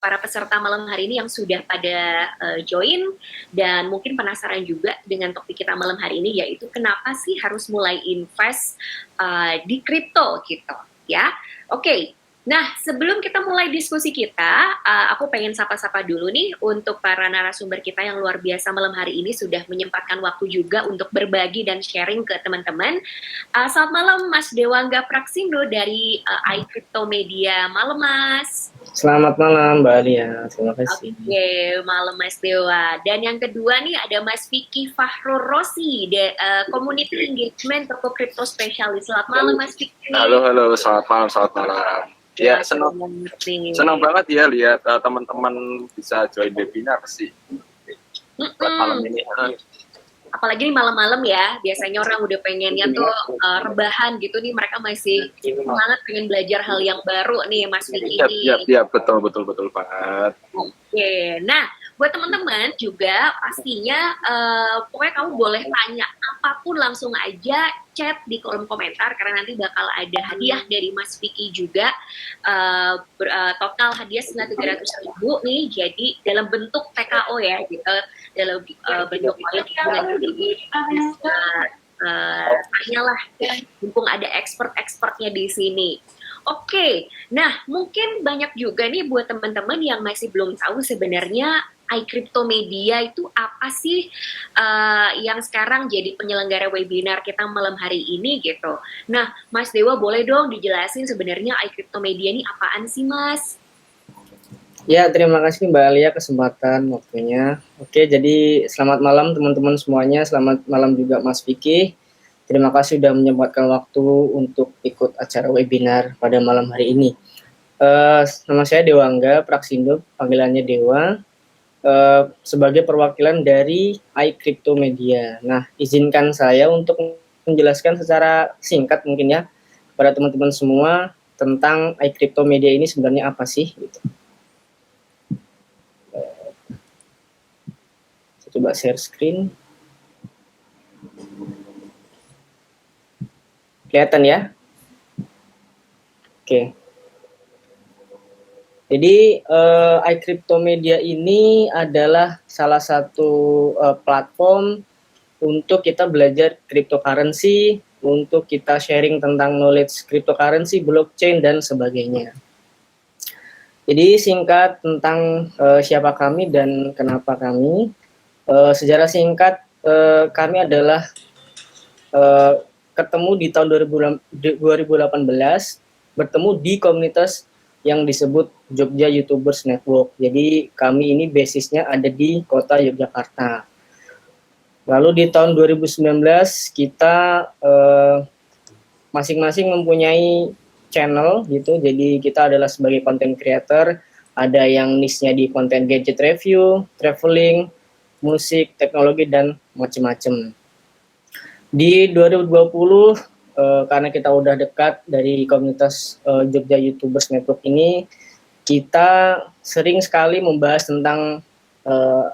para peserta malam hari ini yang sudah pada join dan mungkin penasaran juga dengan topik kita malam hari ini, yaitu kenapa sih harus mulai invest di kripto gitu ya. Oke. Nah, sebelum kita mulai diskusi kita, aku pengen sapa-sapa dulu nih untuk para narasumber kita yang luar biasa malam hari ini sudah menyempatkan waktu juga untuk berbagi dan sharing ke teman-teman. Selamat malam Mas Dewangga Praksindo dari iCrypto Media. Malam Mas. Selamat malam Mbak Alia, terima kasih. Oke, malam Mas Dewa. Dan yang kedua nih ada Mas Vicky Fahrur Rosi, Community Engagement Toko Crypto Specialist. Selamat malam Mas Vicky. Halo, selamat malam, Ya, senang banget ya lihat teman-teman bisa join webinar sih. Buat malam ini. Apalagi malam-malam ya, biasanya orang udah pengennya tuh rebahan gitu nih, mereka masih semangat pengen belajar hal yang baru nih Mas Vicky. Iya, betul banget. Oke, nah buat teman-teman juga pastinya pokoknya kamu boleh tanya apapun, langsung aja chat di kolom komentar karena nanti bakal ada hadiah dari Mas Vicky juga, total hadiah senilai 300.000 nih, jadi dalam bentuk TKO ya gitu, dalam bentuk tanyalah, mumpung ada expert-expertnya di sini. Oke, nah mungkin banyak juga nih buat teman-teman yang masih belum tahu sebenarnya iCrypto Media itu apa sih, yang sekarang jadi penyelenggara webinar kita malam hari ini gitu. Nah, Mas Dewa boleh dong dijelasin sebenarnya iCrypto Media ini apaan sih Mas? Ya, terima kasih Mbak Alia kesempatan waktunya. Oke, jadi selamat malam teman-teman semuanya, selamat malam juga Mas Vicky. Terima kasih sudah menyempatkan waktu untuk ikut acara webinar pada malam hari ini. Nama saya Dewangga Praksindo, panggilannya Dewa, sebagai perwakilan dari iCrypto Media. Nah, izinkan saya untuk menjelaskan secara singkat mungkin ya kepada teman-teman semua tentang iCrypto Media ini sebenarnya apa sih gitu. Saya coba share screen. Kelihatan ya? Oke. Jadi iCrypto Media ini adalah salah satu platform untuk kita belajar cryptocurrency, untuk kita sharing tentang knowledge cryptocurrency, blockchain, dan sebagainya. Jadi singkat tentang siapa kami dan kenapa kami. Sejarah singkat, kami adalah ketemu di tahun 2018, bertemu di komunitas yang disebut Jogja YouTubers Network. Jadi kami ini basisnya ada di kota Yogyakarta. Lalu di tahun 2019 kita masing-masing mempunyai channel gitu. Jadi kita adalah sebagai content creator, ada yang niche-nya di konten gadget review, traveling, musik, teknologi, dan macam-macam. Di 2020 karena kita udah dekat dari komunitas Jogja YouTubers Network ini, kita sering sekali membahas tentang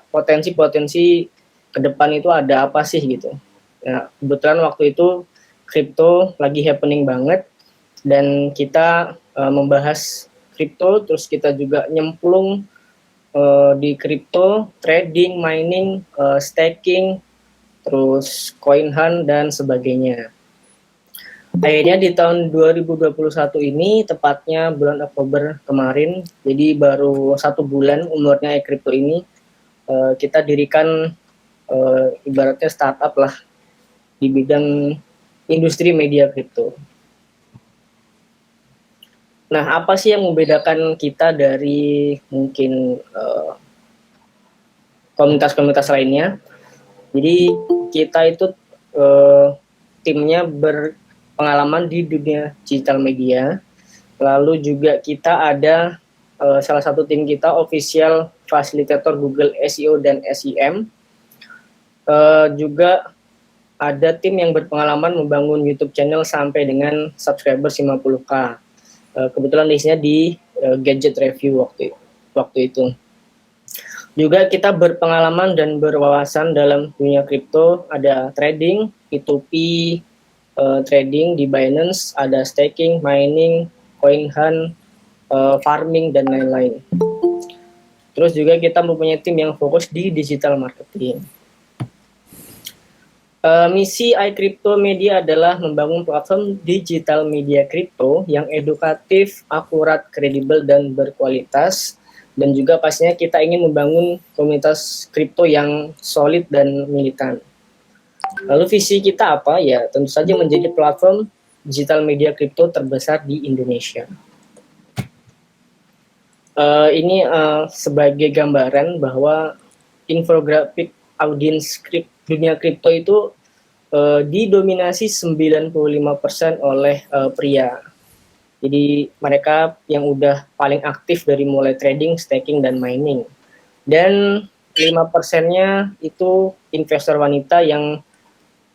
potensi-potensi ke depan itu ada apa sih gitu. Nah, kebetulan waktu itu kripto lagi happening banget dan kita membahas kripto, terus kita juga nyemplung di kripto, trading, mining, staking, terus coin hunt dan sebagainya. Akhirnya di tahun 2021 ini, tepatnya bulan Oktober kemarin, jadi baru 1 bulan umurnya iCrypto ini, kita dirikan ibaratnya startup lah di bidang industri media kripto. Nah, apa sih yang membedakan kita dari mungkin komunitas-komunitas lainnya? Jadi kita itu timnya berpengalaman di dunia digital media. Lalu juga kita ada salah satu tim kita official fasilitator Google SEO dan SEM. Juga ada tim yang berpengalaman membangun YouTube channel sampai dengan subscribers 50k. Kebetulan listnya di gadget review waktu itu. Juga kita berpengalaman dan berwawasan dalam dunia kripto, ada trading, P2P, trading di Binance, ada staking, mining, coin hunt, farming, dan lain-lain. Terus juga kita mempunyai tim yang fokus di digital marketing. Misi iCrypto Media adalah membangun platform digital media kripto yang edukatif, akurat, kredibel, dan berkualitas. Dan juga pastinya kita ingin membangun komunitas kripto yang solid dan militan. Lalu visi kita apa? Ya tentu saja menjadi platform digital media kripto terbesar di Indonesia. Ini sebagai gambaran bahwa infografik audiens dunia kripto itu didominasi 95% oleh pria. Jadi mereka yang udah paling aktif dari mulai trading, staking, dan mining. Dan 5%-nya itu investor wanita yang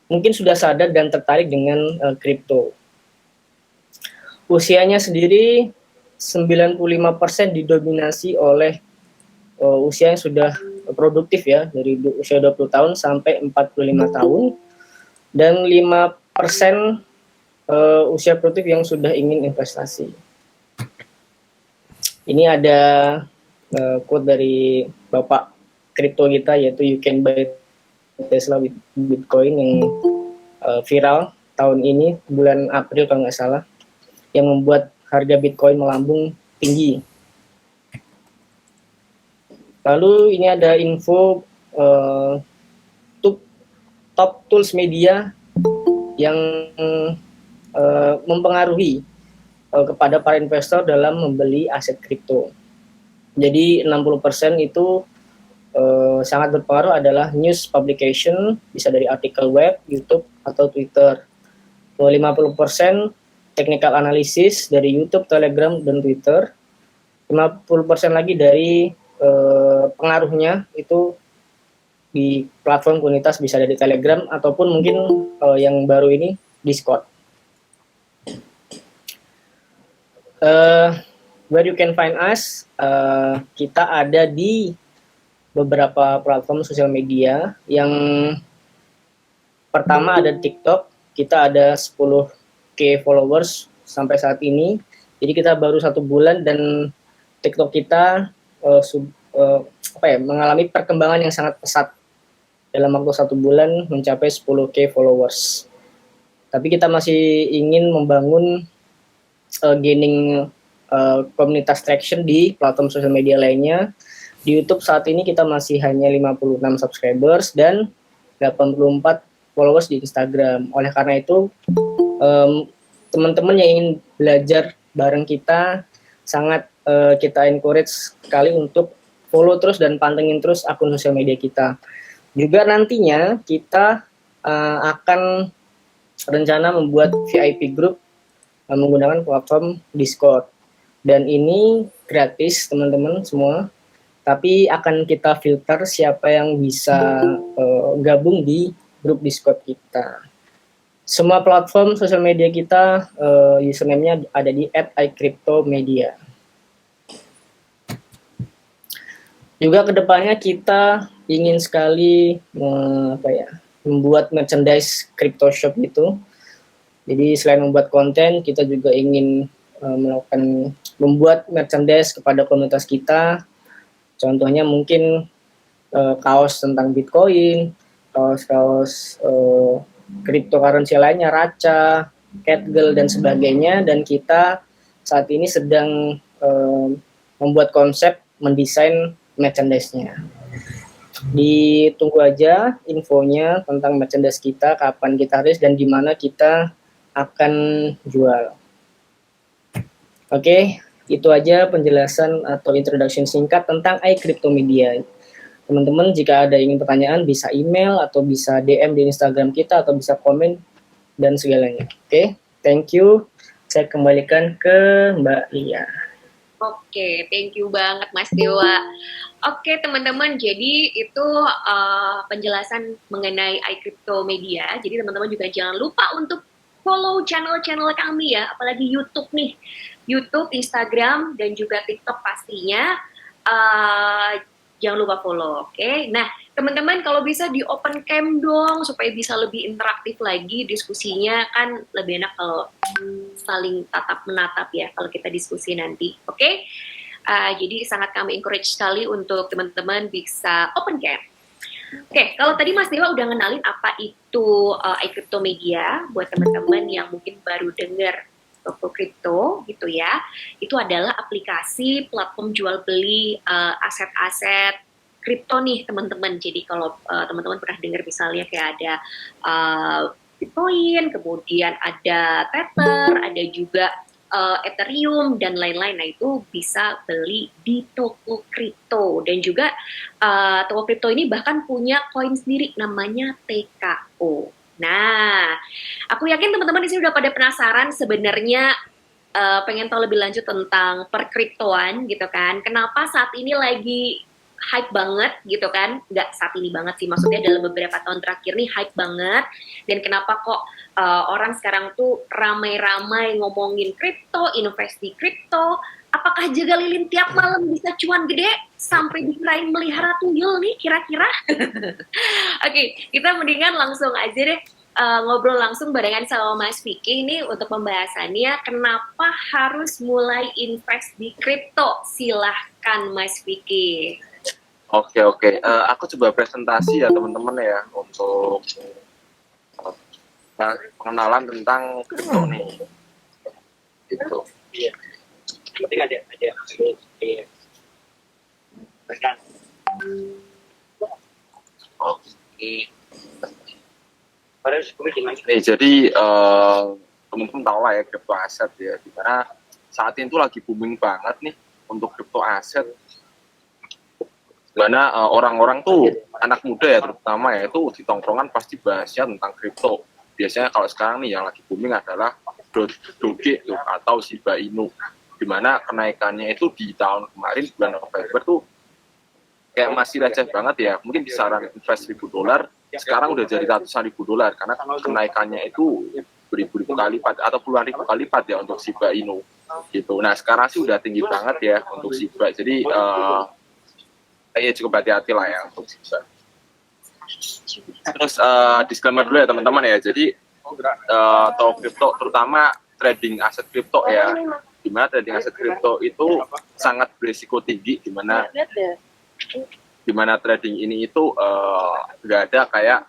mungkin sudah sadar dan tertarik dengan kripto. Usianya sendiri 95% didominasi oleh usia yang sudah produktif ya, dari usia 20 tahun sampai 45 tahun. Dan 5% usia produktif yang sudah ingin investasi. Ini ada quote dari Bapak kripto kita, yaitu "You can buy Tesla with Bitcoin" yang viral tahun ini, bulan April kalau nggak salah, yang membuat harga Bitcoin melambung tinggi. Lalu ini ada info top tools media yang mempengaruhi kepada para investor dalam membeli aset kripto. Jadi 60% itu sangat berpengaruh adalah news publication, bisa dari artikel web, YouTube, atau Twitter. 50% technical analysis dari YouTube, Telegram, dan Twitter. 50% lagi dari pengaruhnya itu di platform komunitas, bisa dari Telegram ataupun mungkin yang baru ini Discord. Where you can find us, kita ada di beberapa platform sosial media. Yang pertama ada TikTok, kita ada 10.000 followers sampai saat ini. Jadi kita baru 1 bulan dan TikTok kita mengalami perkembangan yang sangat pesat. Dalam waktu 1 bulan mencapai 10.000 followers. Tapi kita masih ingin membangun gaining komunitas traction di platform sosial media lainnya. Di YouTube saat ini kita masih hanya 56 subscribers dan 84 followers di Instagram. Oleh karena itu, teman-teman yang ingin belajar bareng kita, sangat kita encourage sekali untuk follow terus dan pantengin terus akun sosial media kita. Juga nantinya kita akan rencana membuat VIP group menggunakan platform Discord. Dan ini gratis teman-teman semua, tapi akan kita filter siapa yang bisa gabung di grup Discord kita. Semua platform sosial media kita username-nya ada di @iCryptomedia. Juga kedepannya kita ingin sekali membuat merchandise crypto shop gitu. Jadi selain membuat konten, kita juga ingin membuat merchandise kepada komunitas kita. Contohnya mungkin kaos tentang Bitcoin, kaos cryptocurrency lainnya, Raca, Catgirl, dan sebagainya. Dan kita saat ini sedang membuat konsep, mendesain merchandise-nya. Ditunggu aja infonya tentang merchandise kita, kapan kita rilis dan di mana kita akan jual. Oke, itu aja penjelasan atau introduction singkat tentang iCryptomedia. Teman-teman jika ada ingin pertanyaan bisa email atau bisa DM di Instagram kita atau bisa komen dan segalanya. Oke, thank you. Saya kembalikan ke Mbak Lia. Oke, thank you banget Mas Dewa. Oke teman-teman, jadi itu penjelasan mengenai iCryptomedia. Jadi teman-teman juga jangan lupa untuk follow channel-channel kami ya, apalagi YouTube nih. YouTube, Instagram, dan juga TikTok pastinya. Jangan lupa follow, oke? Nah, teman-teman kalau bisa di open cam dong, supaya bisa lebih interaktif lagi diskusinya. Kan lebih enak kalau saling tatap-menatap ya, kalau kita diskusi nanti, oke? Jadi sangat kami encourage sekali untuk teman-teman bisa open camp. Oke, kalau tadi Mas Dewa udah ngenalin apa itu iCryptomedia buat teman-teman yang mungkin baru dengar Toko Kripto gitu ya. Itu adalah aplikasi platform jual beli aset-aset kripto nih teman-teman. Jadi kalau teman-teman pernah dengar misalnya kayak ada Bitcoin, kemudian ada Tether, ada juga Ethereum dan lain-lain. Nah itu bisa beli di toko kripto dan juga toko kripto ini bahkan punya koin sendiri namanya TKO. Nah, aku yakin teman-teman di sini udah pada penasaran sebenarnya pengen tahu lebih lanjut tentang perkriptoan gitu kan. Kenapa saat ini lagi hype banget gitu kan? Nggak saat ini banget sih, maksudnya dalam beberapa tahun terakhir nih hype banget. Dan kenapa kok orang sekarang tuh ramai-ramai ngomongin kripto, investasi kripto? Apakah jaga lilin tiap malam bisa cuan gede sampai dikirain melihara tuyul nih kira-kira? Oke, kita mendingan langsung aja deh ngobrol langsung barengan sama Mas Vicky ini untuk pembahasannya kenapa harus mulai invest di kripto. Silahkan Mas Vicky. Oke. Aku coba presentasi ya teman-teman ya untuk pengenalan tentang kripto nih. Gitu. Iya. Penting ada. Iya. Oke. Nih, jadi teman-teman tahu lah ya kripto aset ya, dimana saat ini tuh lagi booming banget nih untuk kripto aset. Dimana orang-orang tuh anak muda ya terutama ya itu di tongkrongan pasti bahasnya tentang kripto. Biasanya kalau sekarang nih yang lagi booming adalah Doge tuh atau Shiba Inu, dimana kenaikannya itu di tahun kemarin bulan November tuh kayak masih receh banget ya, mungkin kisaran invest $1.000 sekarang udah jadi ratusan ribu dolar karena kenaikannya itu beribu-ribu kali lipat atau puluhan ribu kali lipat ya untuk Shiba Inu gitu. Nah sekarang sih udah tinggi banget ya untuk Shiba, jadi ya cukup hati-hati lah ya untuk Shiba. Terus disclaimer dulu ya teman-teman ya, jadi toko kripto terutama trading aset kripto ya, dimana trading aset kripto itu sangat berisiko tinggi, dimana trading ini itu nggak ada kayak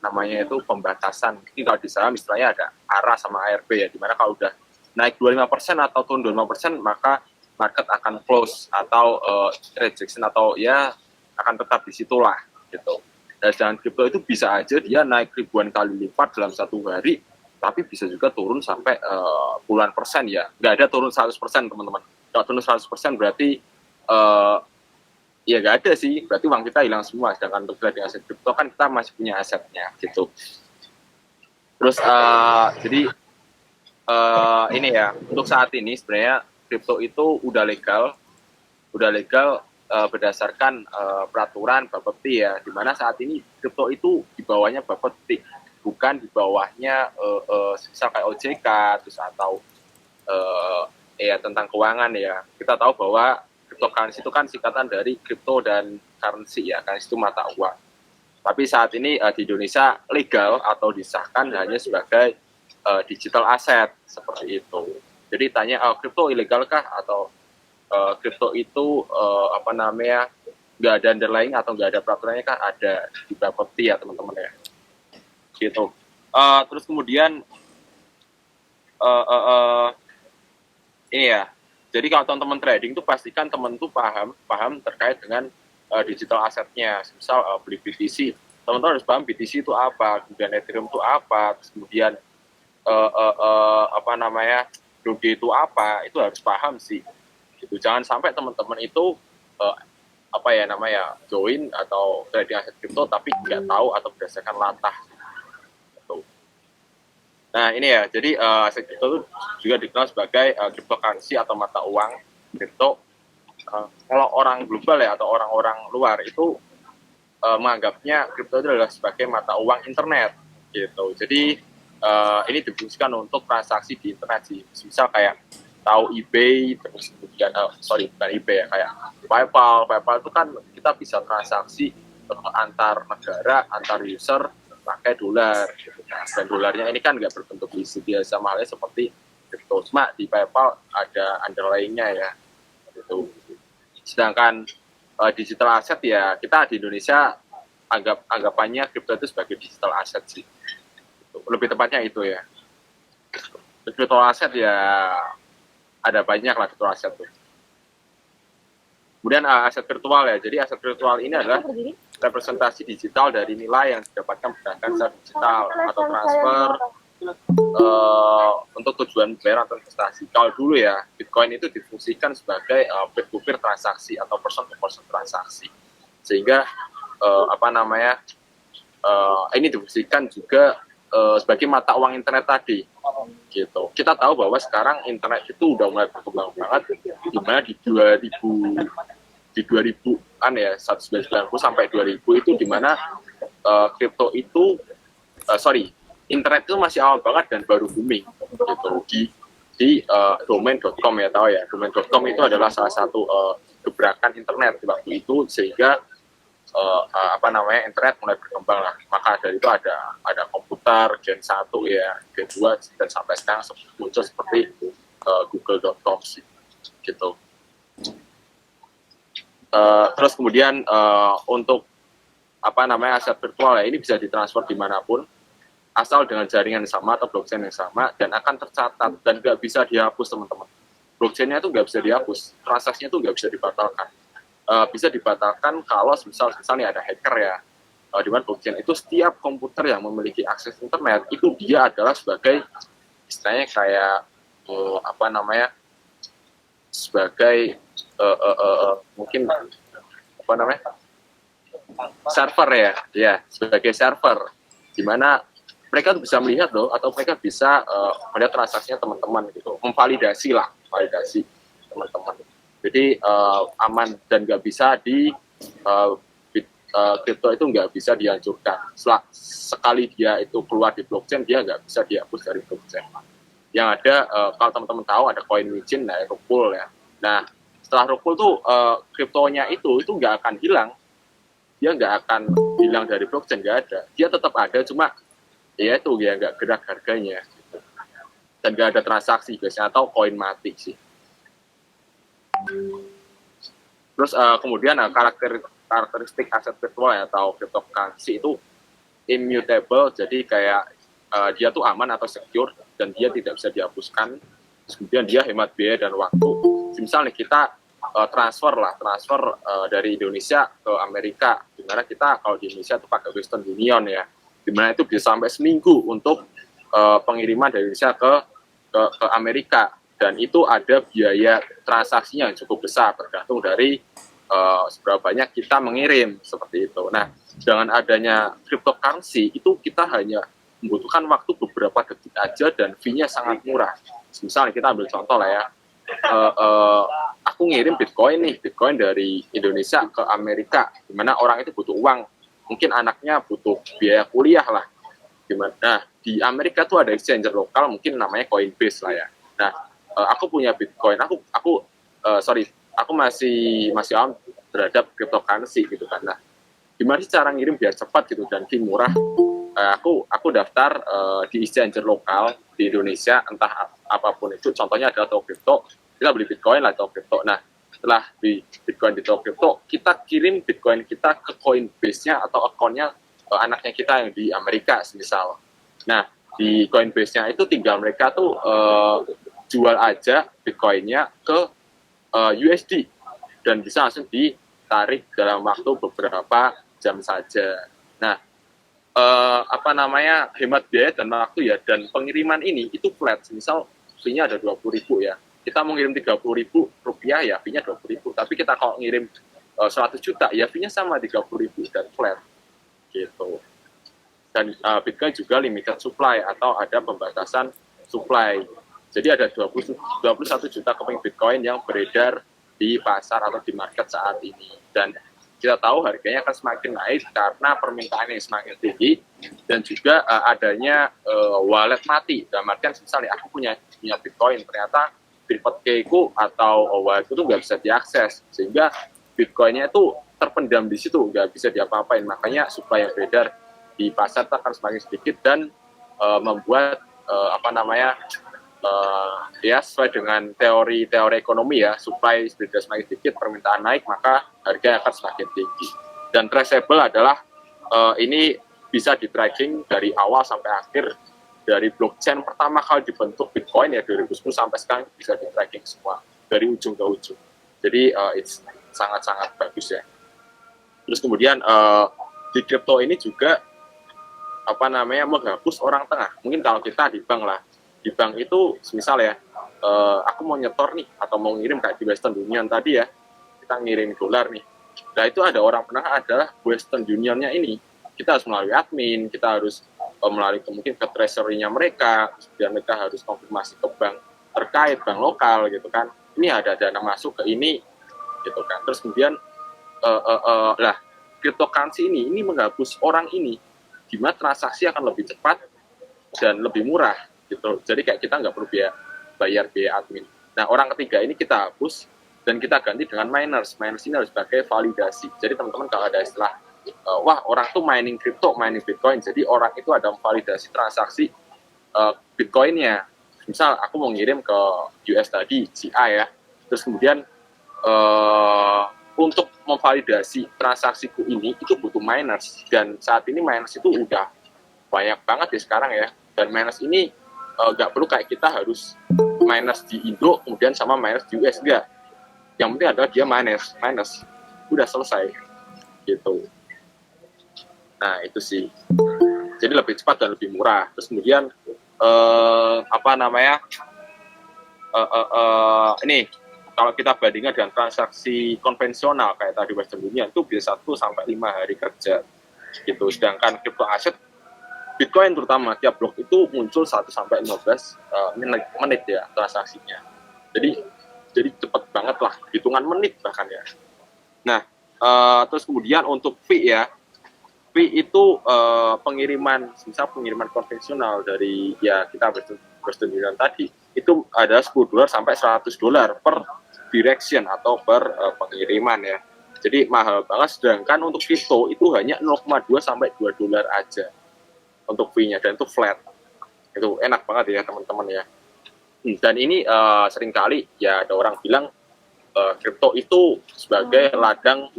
namanya itu pembatasan. Jadi kalau di saham istilahnya ada ARA sama ARB ya, dimana kalau udah naik 25% atau turun 25% maka market akan close atau rejection atau ya akan tetap di situlah gitu. Dan dengan kripto itu bisa aja dia naik ribuan kali lipat dalam satu hari, tapi bisa juga turun sampai puluhan persen ya. Nggak ada turun 100% teman-teman. Kalau turun 100% berarti ya nggak ada sih, berarti uang kita hilang semua. Sedangkan untuk trading aset kripto kan kita masih punya asetnya gitu. Terus jadi ini ya, untuk saat ini sebenarnya kripto itu udah legal berdasarkan peraturan Bapepti ya, dimana saat ini kripto itu di bawahnya Bapepti, bukan di bawahnya misal kayak OJK terus atau ya tentang keuangan ya. Kita tahu bahwa cryptocurrency itu kan singkatan dari crypto dan currency ya, currency itu mata uang. Tapi saat ini di Indonesia legal atau disahkan hanya sebagai digital asset seperti itu. Jadi tanya, kripto ilegal kah atau kripto itu apa namanya nggak ada underlying atau nggak ada peraturannya kah? Ada di Bapepti ya teman-teman ya. Gitu. Terus kemudian ini ya. Jadi kalau teman-teman trading tuh pastikan teman tuh paham terkait dengan digital asetnya. Misal beli BTC, teman-teman harus paham BTC itu apa, kemudian Ethereum itu apa, terus kemudian apa namanya Doge itu apa, itu harus paham sih. Gitu. Jangan sampai teman-teman itu apa ya namanya join atau trading aset kripto tapi nggak tahu atau berdasarkan latah. Gitu. Nah ini ya, jadi aset kripto itu juga dikenal sebagai cryptocurrency atau mata uang kripto. Kalau orang global ya atau orang-orang luar itu menganggapnya kripto itu adalah sebagai mata uang internet gitu. Jadi ini difungsikan untuk transaksi di internet sih. Misal kayak tahu eBay, terus kemudian bukan eBay ya, kayak PayPal itu kan kita bisa transaksi antar negara, antar user pakai dolar gitu. Nah, dan dolarnya ini kan nggak berbentuk fisik ya, sama halnya seperti kripto, cuma di PayPal ada underlying-nya ya gitu. Sedangkan digital aset ya kita di Indonesia anggapannya kripto itu sebagai digital aset sih. Lebih tepatnya itu ya. Digital aset ya ada banyak lah digital aset tuh. Kemudian aset virtual ya. Jadi aset virtual ini adalah representasi digital dari nilai yang didapatkan berdasarkan secara digital atau transfer untuk tujuan pembayaran atau investasi. Kalau dulu ya, Bitcoin itu difungsikan sebagai peer-to-peer transaksi atau person-to-person transaksi. Sehingga ini difungsikan juga sebagai mata uang internet tadi. Gitu. Kita tahu bahwa sekarang internet itu udah mulai berkembang banget, di mana di 2000-an ya 1990 sampai 2000 itu di mana kripto itu internet itu masih awal banget dan baru booming gitu di domain.com ya, tahu ya, domain.com itu adalah salah satu gebrakan internet di waktu itu, sehingga internet mulai berkembang lah. Maka dari itu ada komputer Gen 1 ya, Gen 2 dan sampai sekarang muncul seperti google.com sih gitu. Terus kemudian untuk aset virtual ya, ini bisa ditransfer dimanapun asal dengan jaringan yang sama atau blockchain yang sama, dan akan tercatat dan nggak bisa dihapus teman-teman. Blockchainnya itu nggak bisa dihapus, transaksinya itu nggak bisa dibatalkan. Bisa dibatalkan kalau misalnya ada hacker ya, di mana blockchain itu setiap komputer yang memiliki akses internet itu dia adalah sebagai istilahnya kayak sebagai mungkin server ya sebagai server, di mana mereka tuh bisa melihat loh, atau mereka bisa melihat transaksinya teman-teman gitu, validasi teman-teman. Jadi aman dan nggak bisa kripto itu nggak bisa dihancurkan. Sekali dia itu keluar di blockchain, dia nggak bisa dihapus dari blockchain. Yang ada kalau teman-teman tahu ada CoinMachine, rug pull ya. Nah setelah rug pull tuh kriptonya itu nggak akan hilang, dia nggak akan hilang dari blockchain, nggak ada. Dia tetap ada, cuma ya itu ya nggak gerak harganya gitu. Dan nggak ada transaksi biasanya, atau koin mati sih. Terus kemudian karakteristik aset virtual ya, atau cryptocurrency itu immutable, jadi kayak dia tuh aman atau secure dan dia tidak bisa dihapuskan. Terus kemudian dia hemat biaya dan waktu. Misalnya kita transfer dari Indonesia ke Amerika, dimana kita kalau di Indonesia itu pakai Western Union ya, dimana itu bisa sampai seminggu untuk pengiriman dari Indonesia ke Amerika, dan itu ada biaya transaksinya yang cukup besar tergantung dari seberapa banyak kita mengirim seperti itu. Nah, dengan adanya cryptocurrency itu kita hanya membutuhkan waktu beberapa detik aja dan fee-nya sangat murah. Misalnya kita ambil contoh lah ya, aku ngirim Bitcoin dari Indonesia ke Amerika, dimana orang itu butuh uang, mungkin anaknya butuh biaya kuliah lah, gimana. Nah, di Amerika tuh ada exchanger lokal, mungkin namanya Coinbase lah ya. Nah, aku punya Bitcoin, aku masih awam terhadap cryptocurrency gitu kan. Nah, gimana sih cara ngirim biar cepat gitu dan fee murah? Aku daftar di exchanger lokal di Indonesia, entah apapun itu, contohnya adalah Tokyo, kita beli Bitcoin lah Tokyo. Nah, setelah di Bitcoin di Tokyo, kita kirim Bitcoin kita ke Coinbase-nya atau akunnya anaknya kita yang di Amerika semisal. Nah, di Coinbase-nya itu tinggal mereka tuh jual aja Bitcoin-nya ke USD dan bisa langsung ditarik dalam waktu beberapa jam saja. Nah, hemat biaya dan waktu ya, dan pengiriman ini itu flat. Misal fee-nya ada 20.000 ya. Kita mau ngirim 30.000 rupiah ya, fee-nya 20.000. Tapi kita kalau ngirim 100 juta ya fee-nya sama 30.000 dan flat gitu. Dan Bitcoin juga limited supply atau ada pembatasan supply. Jadi ada 21 juta keping Bitcoin yang beredar di pasar atau di market saat ini. Dan kita tahu harganya akan semakin naik karena permintaan yang semakin tinggi, dan juga adanya wallet mati. Dalam artian misalnya aku punya Bitcoin, ternyata private key-ku atau wallet itu nggak bisa diakses, sehingga Bitcoin-nya itu terpendam di situ, nggak bisa diapa-apain. Makanya supply yang beredar di pasar akan semakin sedikit dan membuat ya sesuai dengan teori ekonomi ya, supply bila semakin sedikit permintaan naik maka harga akan semakin tinggi. Dan traceable adalah ini bisa di tracking dari awal sampai akhir, dari blockchain pertama kali dibentuk Bitcoin ya 2010 sampai sekarang bisa di tracking semua dari ujung ke ujung. Jadi it's sangat-sangat bagus ya. Terus kemudian di kripto ini juga menghapus orang tengah. Mungkin kalau kita di bank lah, di bank itu misal ya, aku mau nyetor nih atau mau ngirim kayak di Western Union tadi ya, kita ngirim dolar nih. Nah itu ada orang penengah adalah Western Unionnya ini. Kita harus melalui admin, kita harus melalui mungkin ke treasury-nya mereka, kemudian mereka harus konfirmasi ke bank terkait, bank lokal gitu kan. Ini ada dana masuk ke ini gitu kan. Terus kemudian cryptocurrency ini menghapus orang ini, di mana transaksi akan lebih cepat dan lebih murah gitu. Jadi kayak kita nggak perlu bayar biaya admin. Nah orang ketiga ini kita hapus dan kita ganti dengan miners. Miners ini harus sebagai validasi. Jadi teman-teman kalau ada istilah wah orang tuh mining crypto, mining Bitcoin, jadi orang itu ada validasi transaksi Bitcoinnya. Misal aku mau ngirim ke US tadi, CA ya, terus kemudian untuk memvalidasi transaksiku ini itu butuh miners, dan saat ini miners itu udah banyak banget ya sekarang ya, dan miners ini nggak perlu kayak kita harus miners di Indo kemudian sama miners di US, enggak. Yang penting adalah dia miners udah selesai gitu. Nah itu sih, jadi lebih cepat dan lebih murah. Terus kemudian ini kalau kita bandingkan dengan transaksi konvensional kayak tadi Western Union itu bisa 1 sampai 5 hari kerja gitu. Sedangkan crypto aset Bitcoin terutama tiap blok itu muncul 1 sampai 15 menit ya transaksinya. Jadi cepat banget lah, hitungan menit bahkan ya. Nah, terus kemudian untuk fee ya. Fee itu pengiriman konvensional dari ya kita Western Union tadi itu ada $10 sampai $100 per direction atau per pengiriman ya. Jadi mahal banget, sedangkan untuk kripto itu hanya 0,2 sampai $2 aja untuk fee-nya, dan itu flat. Itu enak banget ya teman-teman ya. Dan ini seringkali ya ada orang bilang kripto itu sebagai ladang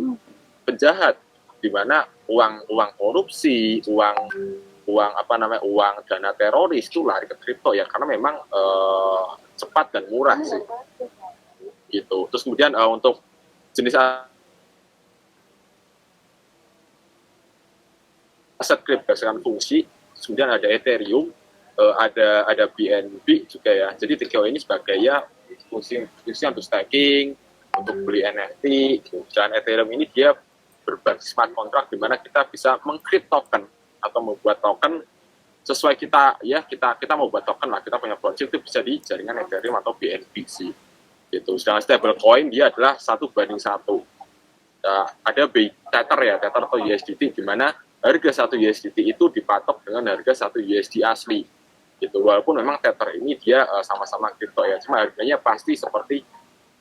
penjahat, di mana uang korupsi, uang dana teroris itu lari ke kripto ya, karena memang cepat dan murah sih gitu. Terus kemudian untuk jenis aset kripto berdasarkan fungsi, kemudian ada Ethereum, ada BNB juga ya. Jadi TKO ini sebagai ya fungsi untuk staking, untuk beli NFT, dan Ethereum ini dia berbasis smart contract, di mana kita bisa meng-create token atau membuat token sesuai kita mau buat token lah, kita punya project itu bisa di jaringan Ethereum atau BNB sih gitu. Sedangkan stable coin dia adalah 1:1. Ada Tether atau USDT, di mana harga 1 USDT itu dipatok dengan harga 1 USD asli gitu. Walaupun memang Tether ini dia sama-sama kripto ya, cuma harganya pasti seperti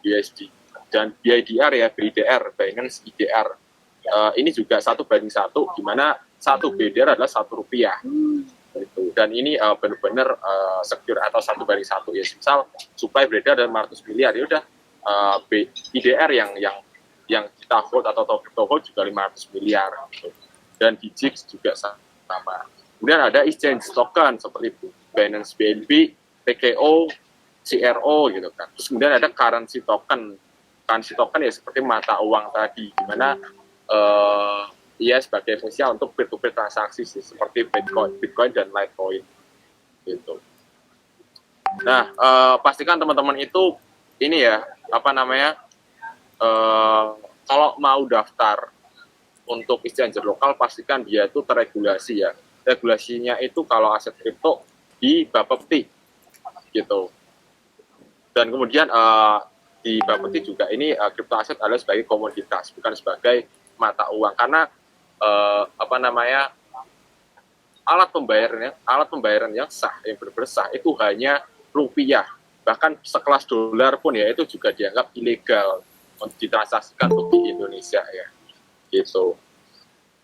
USD. Dan BIDR, Binance IDR, ini juga 1:1, di mana 1 BIDR adalah Rp1 gitu. Dan ini benar-benar secure atau 1:1 ya. Misal supply beredar dan 500 miliar, ya udah IDR yang kita hold atau crypto hold juga 500 miliar gitu. Dan di JIX juga sama. Kemudian ada exchange token seperti Binance BNB, TKO, CRO gitu kan. Terus kemudian ada currency token. Currency token ya seperti mata uang tadi, di mana sebagai fungsi untuk peer-to-peer transaksi sih, seperti Bitcoin dan Litecoin gitu. Nah, pastikan teman-teman itu ini ya, kalau mau daftar untuk exchanger lokal, pastikan dia itu terregulasi ya. Regulasinya itu kalau aset kripto di Bapepti gitu. Dan kemudian di Bapepti juga ini kripto aset adalah sebagai komoditas, bukan sebagai mata uang, karena alat pembayaran yang sah, yang bersah itu hanya rupiah. Bahkan sekelas dolar pun ya itu juga dianggap ilegal untuk ditransaksikan untuk di Indonesia ya gitu.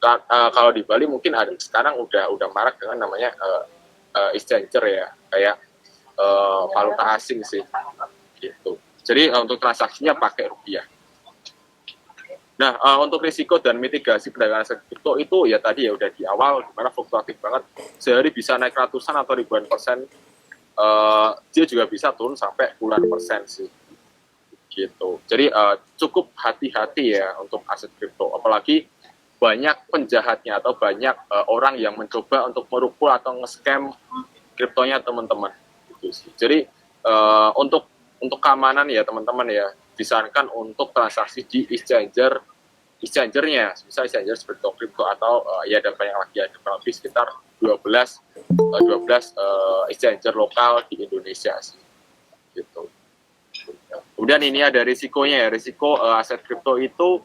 Kalau di Bali mungkin ada sekarang udah marak dengan namanya exchanger ya, kayak valuta asing sih gitu. Jadi untuk transaksinya pakai rupiah. Nah, untuk risiko dan mitigasi perdagangan aset kripto itu ya tadi ya udah di awal dimana fluktuatif banget, sehari bisa naik ratusan atau ribuan persen, dia juga bisa turun sampai puluhan persen sih gitu. Jadi cukup hati-hati ya untuk aset kripto, apalagi banyak penjahatnya atau banyak orang yang mencoba untuk merupul atau nge-scam kriptonya teman-teman gitu sih. Jadi untuk keamanan ya teman-teman ya, disarankan untuk transaksi di exchangernya, misal exchanger seperti Crypto atau ya ada banyak lagi, ada kurang lebih sekitar 12 exchanger lokal di Indonesia sih gitu. Kemudian ini ada risikonya ya, risiko aset kripto itu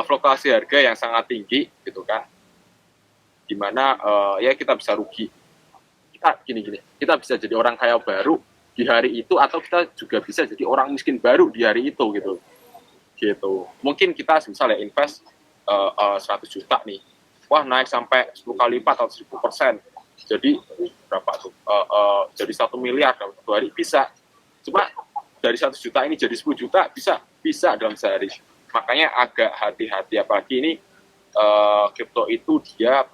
fluktuasi harga yang sangat tinggi gitu kan, dimana ya kita bisa rugi, kita kita bisa jadi orang kaya baru di hari itu, atau kita juga bisa jadi orang miskin baru di hari itu gitu. Mungkin kita misalnya invest 100 juta nih, wah naik sampai 10 kali lipat atau 1000%, jadi berapa tuh, jadi 1 miliar dalam 1 hari bisa. Cuma dari 100 juta ini jadi 10 juta bisa dalam sehari. Makanya agak hati-hati, apalagi ini kripto itu dia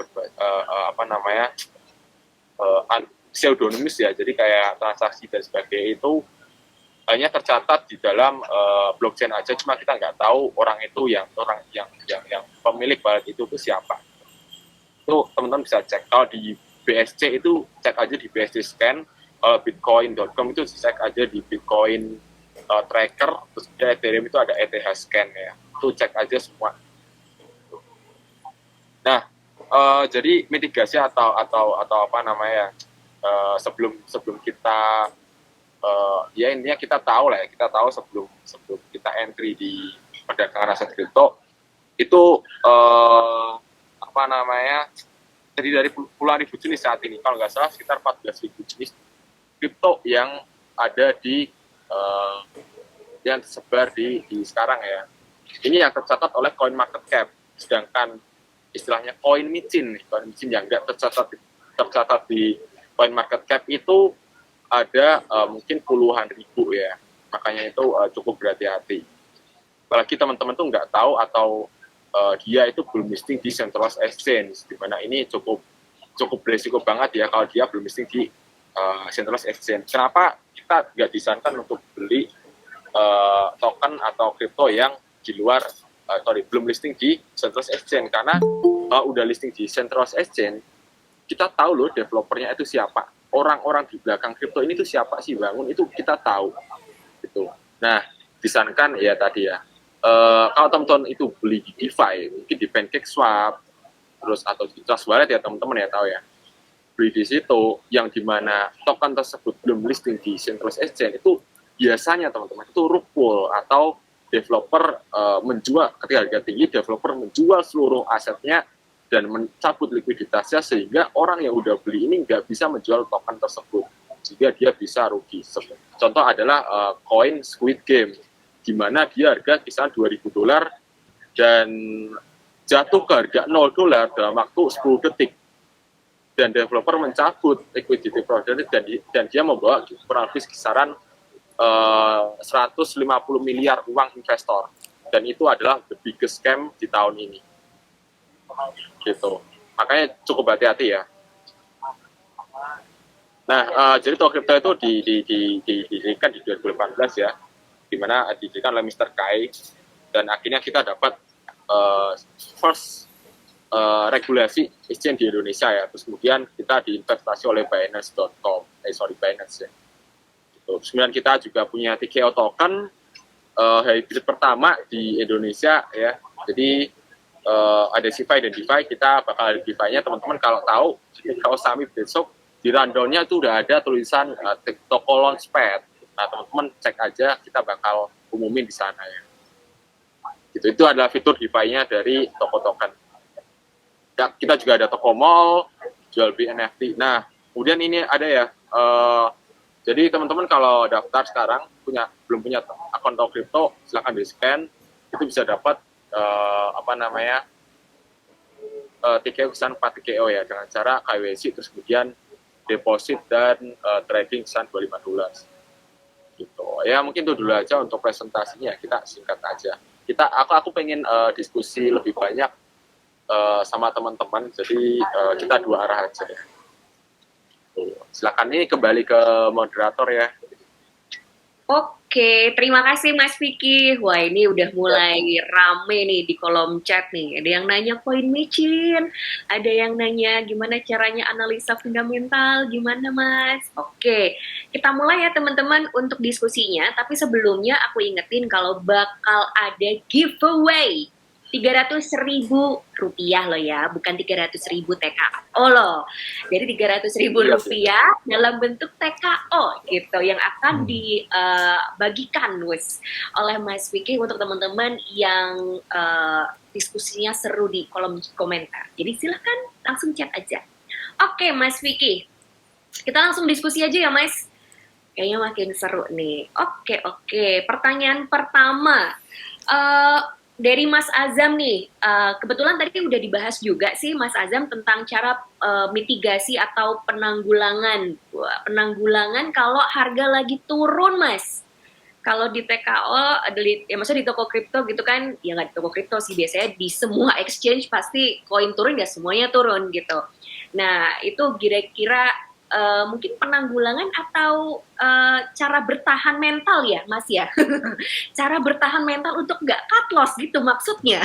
pseudonimus ya, jadi kayak transaksi dan sebagainya itu hanya tercatat di dalam blockchain aja, cuma kita nggak tahu orang itu yang pemilik wallet itu siapa. Itu teman-teman bisa cek. Kalau di BSC itu cek aja di BSC Scan, bitcoin.com itu cek aja di Bitcoin Tracker, terus di Ethereum itu ada ETH Scan ya, itu cek aja semua. Nah, jadi mitigasi atau apa namanya, sebelum kita ya intinya kita tahu lah ya, kita tahu sebelum kita entry di perdagangan aset kripto itu apa namanya, terdiri dari puluhan ribu jenis saat ini, kalau nggak salah sekitar 14.000 jenis kripto yang ada di yang tersebar di sekarang ya. Ini yang tercatat oleh CoinMarketCap, sedangkan istilahnya koin micin yang nggak tercatat di CoinMarketCap itu ada mungkin puluhan ribu ya. Makanya itu cukup berhati-hati. Apalagi teman-teman tuh nggak tahu atau dia itu belum listing di centralized exchange, di mana ini cukup berisiko banget ya kalau dia belum listing di centralized exchange. Kenapa kita nggak disarankan untuk beli token atau kripto yang di luar belum listing di centralized exchange? Karena udah listing di centralized exchange, kita tahu loh developernya itu siapa, orang-orang di belakang kripto ini tuh siapa sih bangun, itu kita tahu gitu. Nah, disarankan ya tadi ya, kalau teman-teman itu beli di DeFi, mungkin di PancakeSwap terus atau di Trust Wallet ya teman-teman ya tahu ya, beli di situ yang dimana token tersebut belum listing di centralized exchange, itu biasanya teman-teman itu rug pull atau developer menjual ketika harga tinggi, developer menjual seluruh asetnya dan mencabut likuiditasnya, sehingga orang yang udah beli ini nggak bisa menjual token tersebut, sehingga dia bisa rugi. Contoh adalah koin Squid Game, di mana dia harga kisaran $2.000 dan jatuh ke harga $0 dalam waktu 10 detik. Dan developer mencabut liquidity provider dan dia membawa kurang lebih kisaran 150 miliar uang investor. Dan itu adalah the biggest scam di tahun ini. Gitu. Makanya cukup hati-hati ya. Nah, jadi kripto itu didirikan di 2018 ya, di mana didirikan oleh Mr. Kai, dan akhirnya kita dapat first regulasi exchange di Indonesia ya. Terus kemudian kita diinvestasi oleh Binance ya. Gitu. Kemudian kita juga punya TKO token hybrid pertama di Indonesia ya. Jadi ada CeFi dan DeFi, kita bakal ada DeFi-nya teman-teman. Kalau tahu, kalau Summit besok di rundown-nya itu udah ada tulisan toko launchpad. Nah teman-teman cek aja, kita bakal umumin di sana ya. Gitu. Itu adalah fitur DeFi-nya dari toko token. Ya, kita juga ada toko mall, jual beli NFT. Nah kemudian ini ada ya, jadi teman-teman kalau daftar sekarang belum punya akun kripto, silahkan di scan, itu bisa dapat TKO kesan 4 TKO ya, dengan cara KYC, terus kemudian deposit dan trading Sun $25 gitu. Ya mungkin itu dulu aja untuk presentasinya, kita singkat aja. Aku pengen diskusi lebih banyak sama teman-teman, jadi kita dua arah aja. Silakan, ini kembali ke moderator ya. Oke, terima kasih Mas Vicky. Wah, ini udah mulai rame nih di kolom chat nih. Ada yang nanya poin micin, ada yang nanya gimana caranya analisa fundamental, gimana Mas? Oke, kita mulai ya teman-teman untuk diskusinya. Tapi sebelumnya aku ingetin kalau bakal ada giveaway. Rp300.000 loh ya, bukan Rp300.000 TKO loh. Jadi Rp300.000 dalam bentuk TKO gitu yang akan dibagikan oleh Mas Vicky untuk teman-teman yang diskusinya seru di kolom komentar. Jadi silahkan langsung chat aja. Oke Mas Vicky, kita langsung diskusi aja ya Mas. Kayaknya makin seru nih. Oke. Pertanyaan pertama. Dari Mas Azam nih, kebetulan tadi udah dibahas juga sih Mas Azam tentang cara mitigasi atau penanggulangan kalau harga lagi turun Mas. Kalau di TKO, ya maksudnya di toko kripto gitu kan, ya nggak di toko kripto sih, biasanya di semua exchange pasti koin turun ya semuanya turun gitu. Nah itu kira-kira mungkin penanggulangan atau cara bertahan mental ya Mas ya. Cara bertahan mental untuk nggak cut loss gitu maksudnya.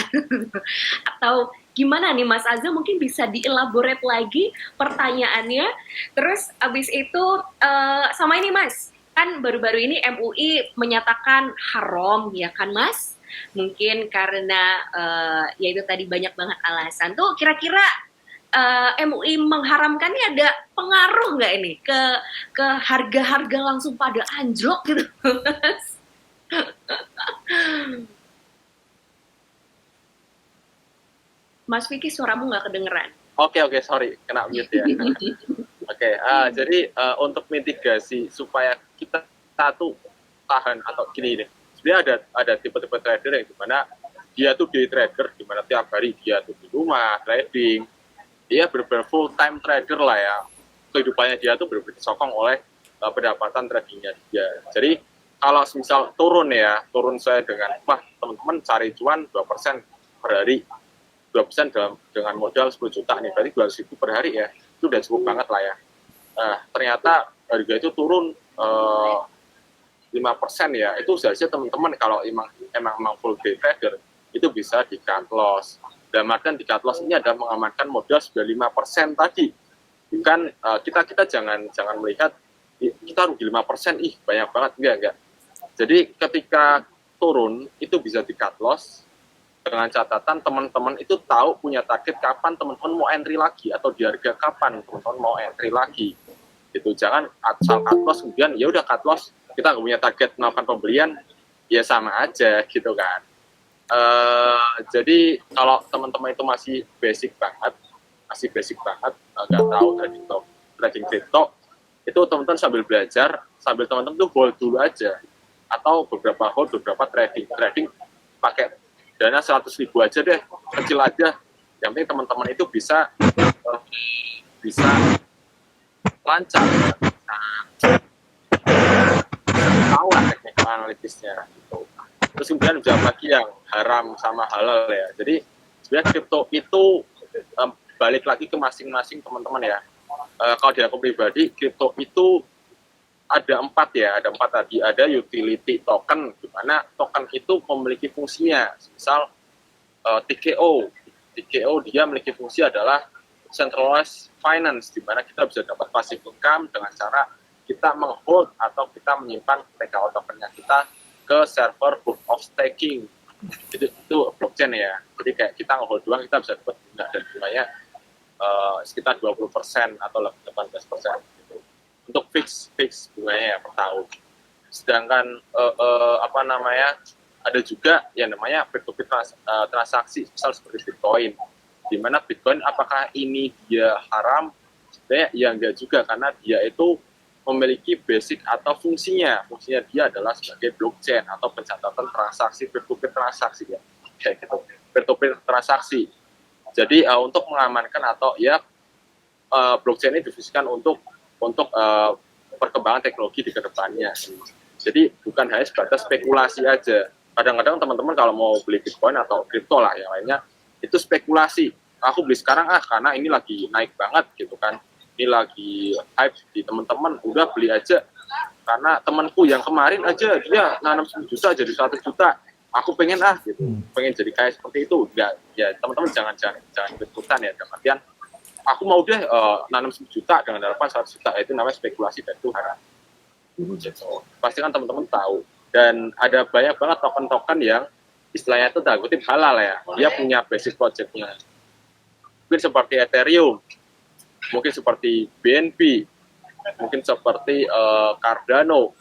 Atau gimana nih Mas Azam, mungkin bisa dielaborate lagi pertanyaannya. Terus abis itu sama ini Mas, kan baru-baru ini MUI menyatakan haram ya kan Mas. Mungkin karena ya itu tadi banyak banget alasan tuh. Kira-kira MUI mengharamkan ini ada pengaruh nggak ini ke harga-harga langsung pada anjlok gitu Mas? Mas Vicky, suaramu nggak kedengeran. Oke, sorry, kena mute ya. Jadi untuk mitigasi supaya kita tuh tahan atau gini deh. Sebenarnya ada tipe-tipe trader yang dimana dia tuh day trader, dimana tiap hari dia tuh di rumah trading. Dia benar-benar full time trader lah ya. Kehidupannya dia tuh benar-benar disokong oleh pendapatan tradingnya dia. Jadi kalau misal turun saya dengan teman-teman cari cuan 2% per hari, 2% dengan modal 10 juta nih, berarti 200.000 per hari ya, itu udah cukup banget lah ya. Ternyata harga itu turun 5% ya, itu seharusnya teman-teman kalau emang full day trader itu bisa di cut loss. Dan artian di cut loss ini ada mengamankan modal sudah 5% tadi. Bukan kita jangan melihat kita rugi 5%, banyak banget, enggak. Jadi ketika turun itu bisa di cut loss dengan catatan teman-teman itu tahu punya target kapan teman-teman mau entry lagi atau di harga kapan teman-teman mau entry lagi. Gitu. Jangan asal cut loss kemudian ya udah cut loss, kita nggak punya target melakukan pembelian, ya sama aja gitu kan. Jadi kalau teman-teman itu masih basic banget, nggak tahu trading crypto, itu teman-teman sambil belajar, sambil teman-teman tuh hold dulu aja, atau beberapa hold, beberapa trading pakai dana 100.000 aja deh, kecil aja. Yang penting teman-teman itu bisa lancar, tahu lah teknik analitisnya gitu. Terus kemudian jawab lagi yang haram sama halal ya. Jadi sebenarnya kripto itu balik lagi ke masing-masing teman-teman ya. Kalau di aku pribadi, kripto itu ada 4 tadi. Ada utility token, di mana token itu memiliki fungsinya. Misal TKO dia memiliki fungsi adalah centralized finance, di mana kita bisa dapat passive income dengan cara kita menghold atau kita menyimpan TKO tokennya kita ke server proof of staking. Itu blockchain ya. Jadi kayak kita ngehold doang, kita bisa dapat bunga, dan bunganya sekitar 20% atau 18% gitu. Untuk fix bunganya ya per tahun. Sedangkan ada juga yang namanya peer-to-peer transaksi, misal seperti Bitcoin. Di mana Bitcoin apakah ini dia haram? Sebenarnya ya enggak juga, karena dia itu memiliki basic atau fungsinya dia adalah sebagai blockchain atau pencatatan transaksi, peer-to-peer transaksi ya, kayak gitu, peer-to-peer transaksi. Jadi untuk mengamankan atau blockchain ini difungsikan untuk untuk perkembangan teknologi di kedepannya. Jadi bukan hanya sebatas spekulasi aja. Kadang-kadang teman-teman kalau mau beli Bitcoin atau kripto lah yang lainnya, itu spekulasi. Aku beli sekarang karena ini lagi naik banget gitu kan. Ini lagi hype di teman-teman, udah beli aja. Karena temanku yang kemarin aja dia nanam 10 juta jadi 100 juta. Aku pengen gitu. Pengen jadi kayak seperti itu. Ya teman-teman jangan ikut-ikutan ya. Dalam artian aku mau deh nanam 10 juta dengan harapan 100 juta. Itu namanya spekulasi dan itu haram. Gitu. Pasti kan teman-teman tahu. Dan ada banyak banget token-token yang istilahnya itu tanda kutip halal ya. Dia punya basic project-nya. Mungkin seperti Ethereum, mungkin seperti BNB, mungkin seperti Cardano,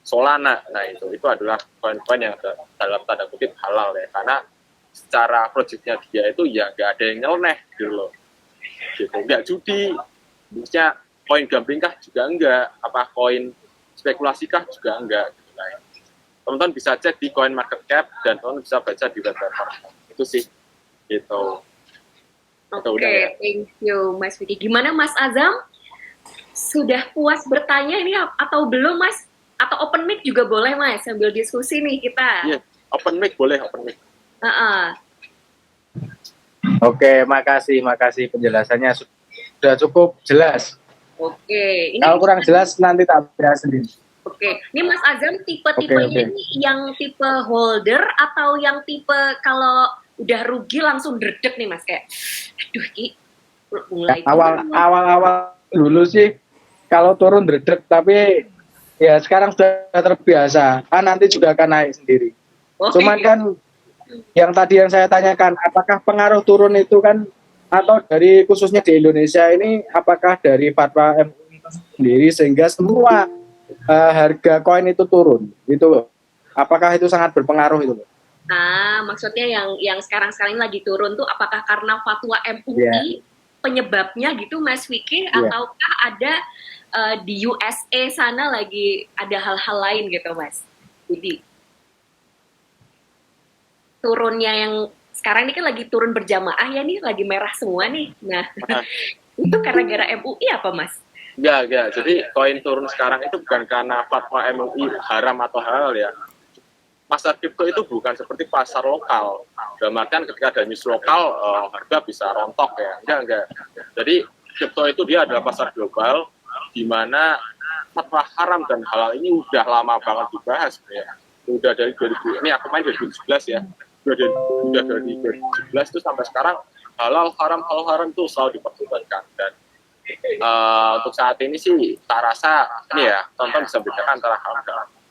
Solana. Nah itu adalah koin-koin yang dalam tanda kutip halal ya. Karena secara project-nya dia itu ya nggak ada yang nyeleneh gitu loh. Gitu. Nggak judi, maksudnya koin gambling kah juga enggak, apa koin spekulasi kah juga enggak. Gitu. Nah, teman-teman bisa cek di Coin Market Cap dan teman-teman bisa baca di web itu sih. Gitu. Oke, thank you Mas Vicky. Gimana Mas Azam? Sudah puas bertanya ini atau belum Mas? Atau open mic juga boleh Mas, sambil diskusi nih kita. Iya, open mic boleh, open mic. Oke, makasih penjelasannya sudah cukup jelas. Oke, ini kalau kurang jelas nanti tak bahas sendiri. Oke, ini Mas Azam tipe-tipenya ini yang tipe holder atau yang tipe kalau udah rugi langsung dredeg nih Mas, kayak aduh Ki mulai awal dulu sih kalau turun dredeg, tapi ya sekarang sudah terbiasa, kan nanti juga akan naik sendiri. Cuman kan yang tadi yang saya tanyakan, apakah pengaruh turun itu kan atau dari khususnya di Indonesia ini, apakah dari fatwa MUI itu sendiri sehingga semua harga koin itu turun, itu apakah itu sangat berpengaruh itu? Maksudnya yang sekarang lagi turun tuh apakah karena fatwa MUI penyebabnya gitu Mas Vicky, ataukah ada di USA sana lagi ada hal-hal lain gitu Mas? Jadi turunnya yang sekarang ini kan lagi turun berjamaah ya nih, lagi merah semua nih. Nah, itu gara-gara MUI apa Mas? Enggak. Jadi koin turun sekarang itu bukan karena fatwa MUI haram atau halal ya. Pasar kripto itu bukan seperti pasar lokal. Dalam artian ketika ada news lokal, harga bisa rontok ya. Enggak. Jadi kripto itu dia adalah pasar global, di mana fatwa haram dan halal ini udah lama banget dibahas ya. Udah dari 2000, ini aku main 2017 ya. Udah dari 2017 itu sampai sekarang halal haram itu selalu diperdebatkan. Dan untuk saat ini sih tak rasa ini ya teman-teman bisa bedakan antara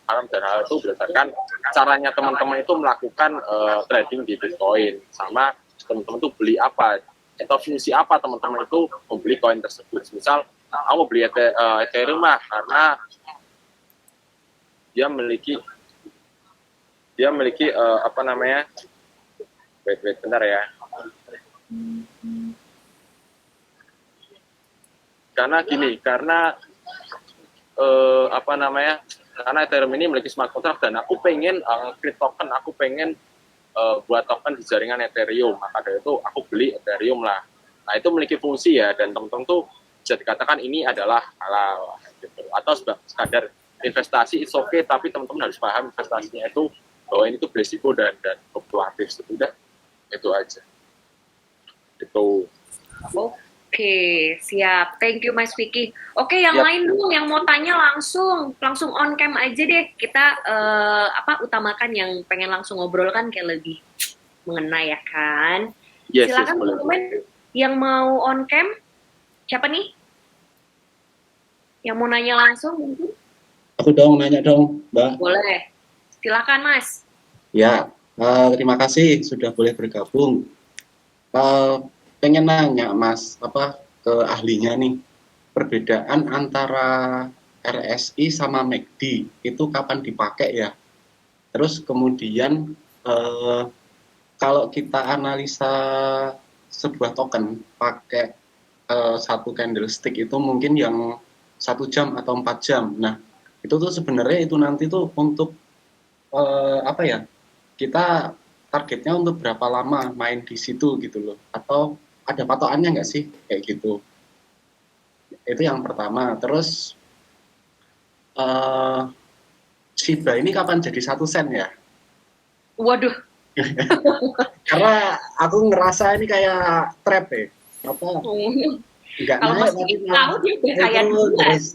haram dan halal itu berdasarkan caranya teman-teman itu melakukan trading di Bitcoin, sama teman-teman itu beli apa atau fungsi apa teman-teman itu membeli koin tersebut. Misal aku beli Ethereum karena dia memiliki apa namanya, wait bentar ya, karena apa namanya, karena Ethereum ini memiliki smart contract dan aku pengen create token, aku pengen buat token di jaringan Ethereum, maka dari itu aku beli Ethereum lah. Nah itu memiliki fungsi ya, dan teman-teman tuh bisa dikatakan ini adalah halal gitu. Atau sekadar investasi it's okay, tapi teman-teman harus paham investasinya itu bahwa ini tuh berisiko dan fluktuatif. Sudah itu aja itu. Oke, siap. Thank you Mas Vicky. Oke, yang lain dong yang mau tanya langsung on cam aja deh. Kita utamakan yang pengen langsung ngobrol kan kayak lebih mengena ya kan. Silakan teman-teman yang mau on cam. Siapa nih? Yang mau nanya langsung mungkin? Aku nanya dong, Mbak. Boleh. Silakan Mas. Ya, terima kasih sudah boleh bergabung. Pengen nanya Mas, ke ahlinya nih, perbedaan antara RSI sama MACD itu kapan dipakai ya? Terus kemudian kalau kita analisa sebuah token pakai satu candlestick itu mungkin yang 1 jam atau 4 jam. Nah, itu tuh sebenarnya itu nanti tuh untuk kita targetnya untuk berapa lama main di situ gitu loh, atau ada patokannya nggak sih kayak gitu? Itu yang pertama. Terus eh Shiba ini kapan jadi 1 sen ya? Waduh. Karena aku ngerasa ini kayak trap ya. Apa? Nggak Kalau naik Mas tapi Didit tahu dia udah kayak turun duluan. terus.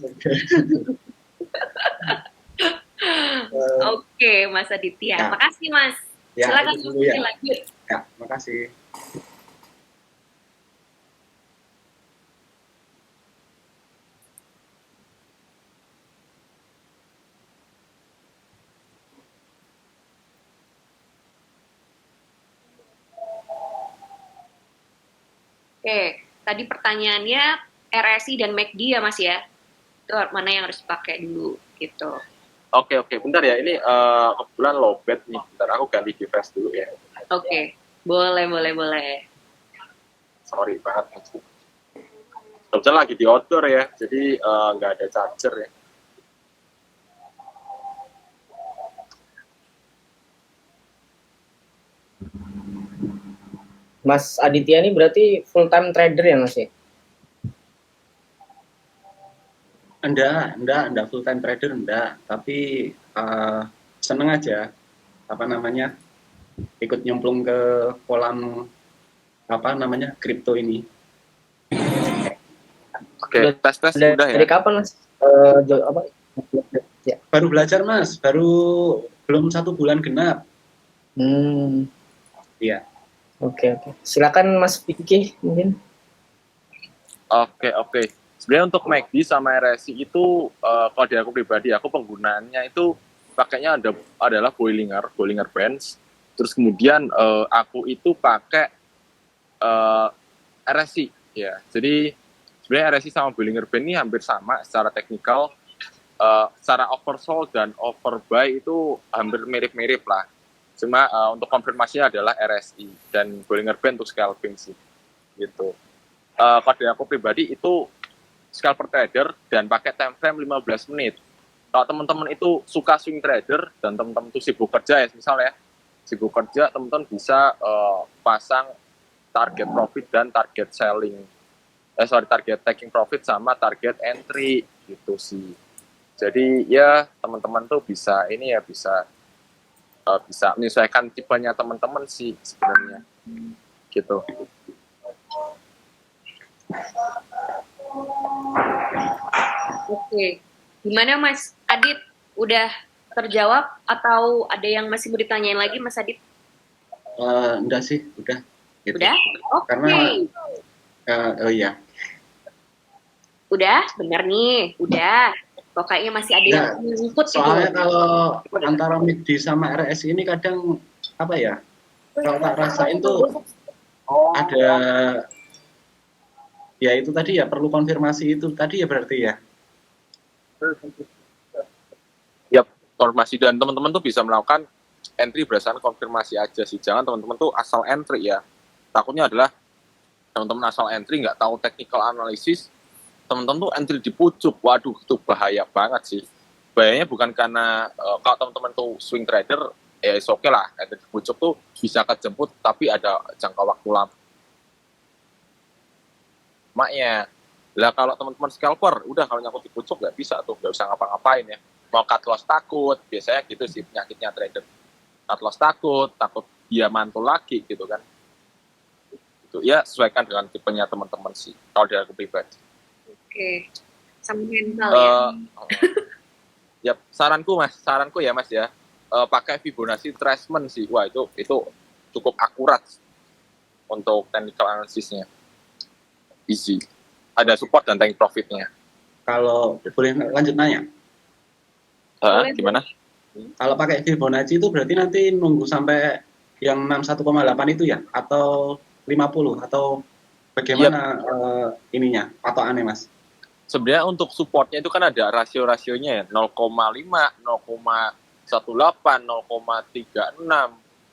Oke, Mas Aditya. Ya. Makasih, Mas. Ya, Silakan itu dulu ya. lanjut. Ya, makasih. Oke, tadi pertanyaannya RSI dan MACD ya, Mas ya? Itu mana yang harus dipakai dulu gitu. Oke, bentar ya, ini kebetulan lowbat nih, bentar aku ganti device dulu ya. Oke, boleh. Sorry banget. Kebetulan lagi di outdoor ya, jadi nggak ada charger ya. Mas Aditya ini berarti full time trader ya Mas ya? Enggak full time trader enggak, tapi seneng aja apa namanya ikut nyemplung ke kolam apa namanya kripto ini. Oke, tes udah ya. Dari kapan Mas? Apa? Ya. Baru belajar Mas, baru belum 1 bulan genap. Iya. Oke. Silakan Mas Vicky mungkin. Oke. Sebenarnya untuk MACD sama RSI itu kalau dari aku pribadi, aku penggunaannya itu pakainya adalah Bollinger Bands. Terus kemudian aku itu pakai RSI ya. Jadi sebenarnya RSI sama Bollinger Band ini hampir sama secara teknikal. Secara oversold dan overbuy itu hampir mirip-mirip lah. Cuma untuk konfirmasinya adalah RSI dan Bollinger Band untuk scalping sih. Gitu. Kalau dari aku pribadi itu scalper trader dan pakai time frame 15 menit. Kalau teman-teman itu suka swing trader dan teman-teman itu sibuk kerja ya, misalnya sibuk kerja, teman-teman bisa pasang target profit dan target selling. Target taking profit sama target entry gitu sih. Jadi ya teman-teman tuh bisa bisa menyesuaikan tipenya teman-teman sih sebenarnya. Gitu. Oke, gimana Mas Adit? Udah terjawab atau ada yang masih mau ditanyain lagi Mas Adit? Enggak sih, udah. Gitu. Udah? Oke. Karena oh iya. Udah, bener nih, udah. Pokoknya masih ada yang ngikut gitu. Soalnya kalau antara MACD sama RSI ini kadang apa ya? Kalau tak rasain tuh ada ya itu tadi ya perlu konfirmasi itu tadi ya berarti ya. Ya, konfirmasi dan teman-teman tuh bisa melakukan entry berdasarkan konfirmasi aja sih. Jangan teman-teman tuh asal entry ya. Takutnya adalah teman-teman asal entry nggak tahu technical analysis, teman-teman tuh entry di pucuk. Waduh, itu bahaya banget sih. Bahayanya bukan karena kalau teman-teman tuh swing trader, ya oke lah, entry di pucuk tuh bisa kejemput, tapi ada jangka waktu lama. Maknya, lah kalau teman-teman scalper, udah kalau nyangkut di pucuk nggak bisa tuh, nggak usah ngapa-ngapain ya. Mau cut loss takut, biasanya gitu sih penyakitnya trader. Cut loss takut dia mantul lagi gitu kan. Itu ya sesuaikan dengan tipenya teman-teman sih, kalau dari aku pribadi. Oke, sama mental ya. Ya saranku ya Mas ya, pakai Fibonacci retracement sih. Wah itu cukup akurat untuk technical analysisnya. Easy. Ada support dan taking profitnya. Kalau boleh lanjut nanya. Gimana? Kalau pakai Fibonacci itu berarti nanti nunggu sampai yang 61,8 itu ya? Atau 50? Atau bagaimana ininya? Atau aneh Mas? Sebenarnya untuk supportnya itu kan ada rasio-rasionya ya. 0,5, 0,18, 0,36,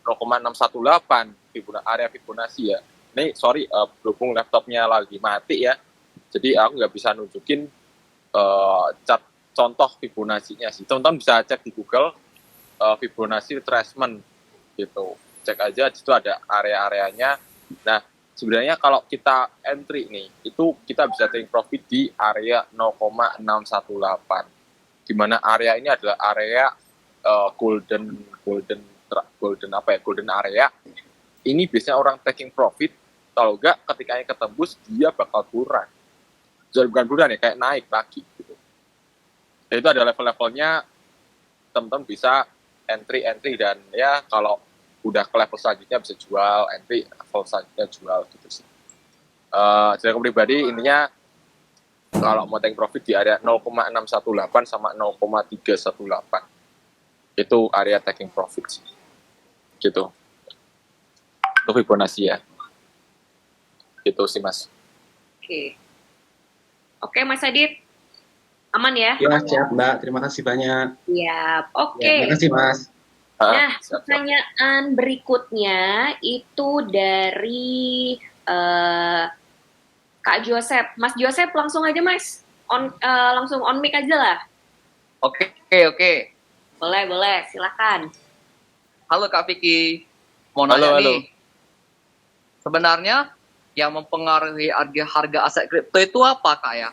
0,618 area Fibonacci ya. Ini sorry, berhubung laptopnya lagi mati ya. Jadi aku nggak bisa nunjukin chart contoh Fibonacci-nya sih. Teman-teman bisa cek di Google Fibonacci retracement gitu. Cek aja di situ ada area-areanya. Nah, sebenarnya kalau kita entry nih, itu kita bisa take profit di area 0,618. Di mana area ini adalah area golden area. Ini biasanya orang taking profit, kalau enggak ketika ketembus dia bakal turun. Jadi bukan turun ya, kayak naik lagi gitu. Dan itu ada level-levelnya, teman-teman bisa entry dan ya kalau udah ke level selanjutnya bisa jual, entry level selanjutnya jual gitu sih. Jadi aku pribadi intinya kalau mau take profit di area 0,618 sama 0,318 itu area taking profit sih. Gitu. Itu Fibonacci ya. Gitu sih Mas. Oke Mas Adit, aman ya? Ya, siap Mbak. Terima kasih banyak. Siap. Oke. Ya, terima kasih Mas. Nah, pertanyaan berikutnya itu dari Kak Joseph. Mas Joseph, langsung aja Mas. Langsung on mic aja lah. Oke. Boleh, silakan. Halo Kak Vicky, mau nanya nih. Sebenarnya yang mempengaruhi harga aset kripto itu apa Kak ya?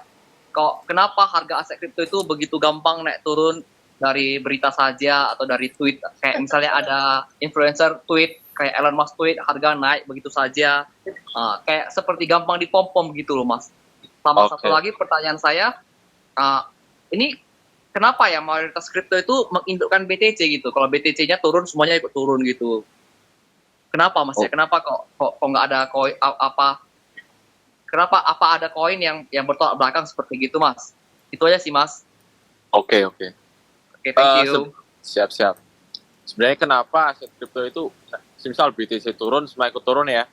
Kenapa harga aset kripto itu begitu gampang naik turun dari berita saja atau dari tweet? Kayak misalnya ada influencer tweet, kayak Elon Musk tweet, harga naik begitu saja. Kayak seperti gampang dipom-pom gitu loh Mas. Sama satu lagi pertanyaan saya, ini kenapa ya mayoritas kripto itu mengindukkan BTC gitu? Kalau BTC-nya turun, semuanya ikut turun gitu. Kenapa Mas ya? Kenapa kok nggak ada koin apa? Kenapa ada koin yang bertolak belakang seperti gitu Mas? Itu aja sih Mas. Oke, thank you. Siap. Sebenarnya kenapa aset kripto itu, misal BTC turun, semua ikut turun ya,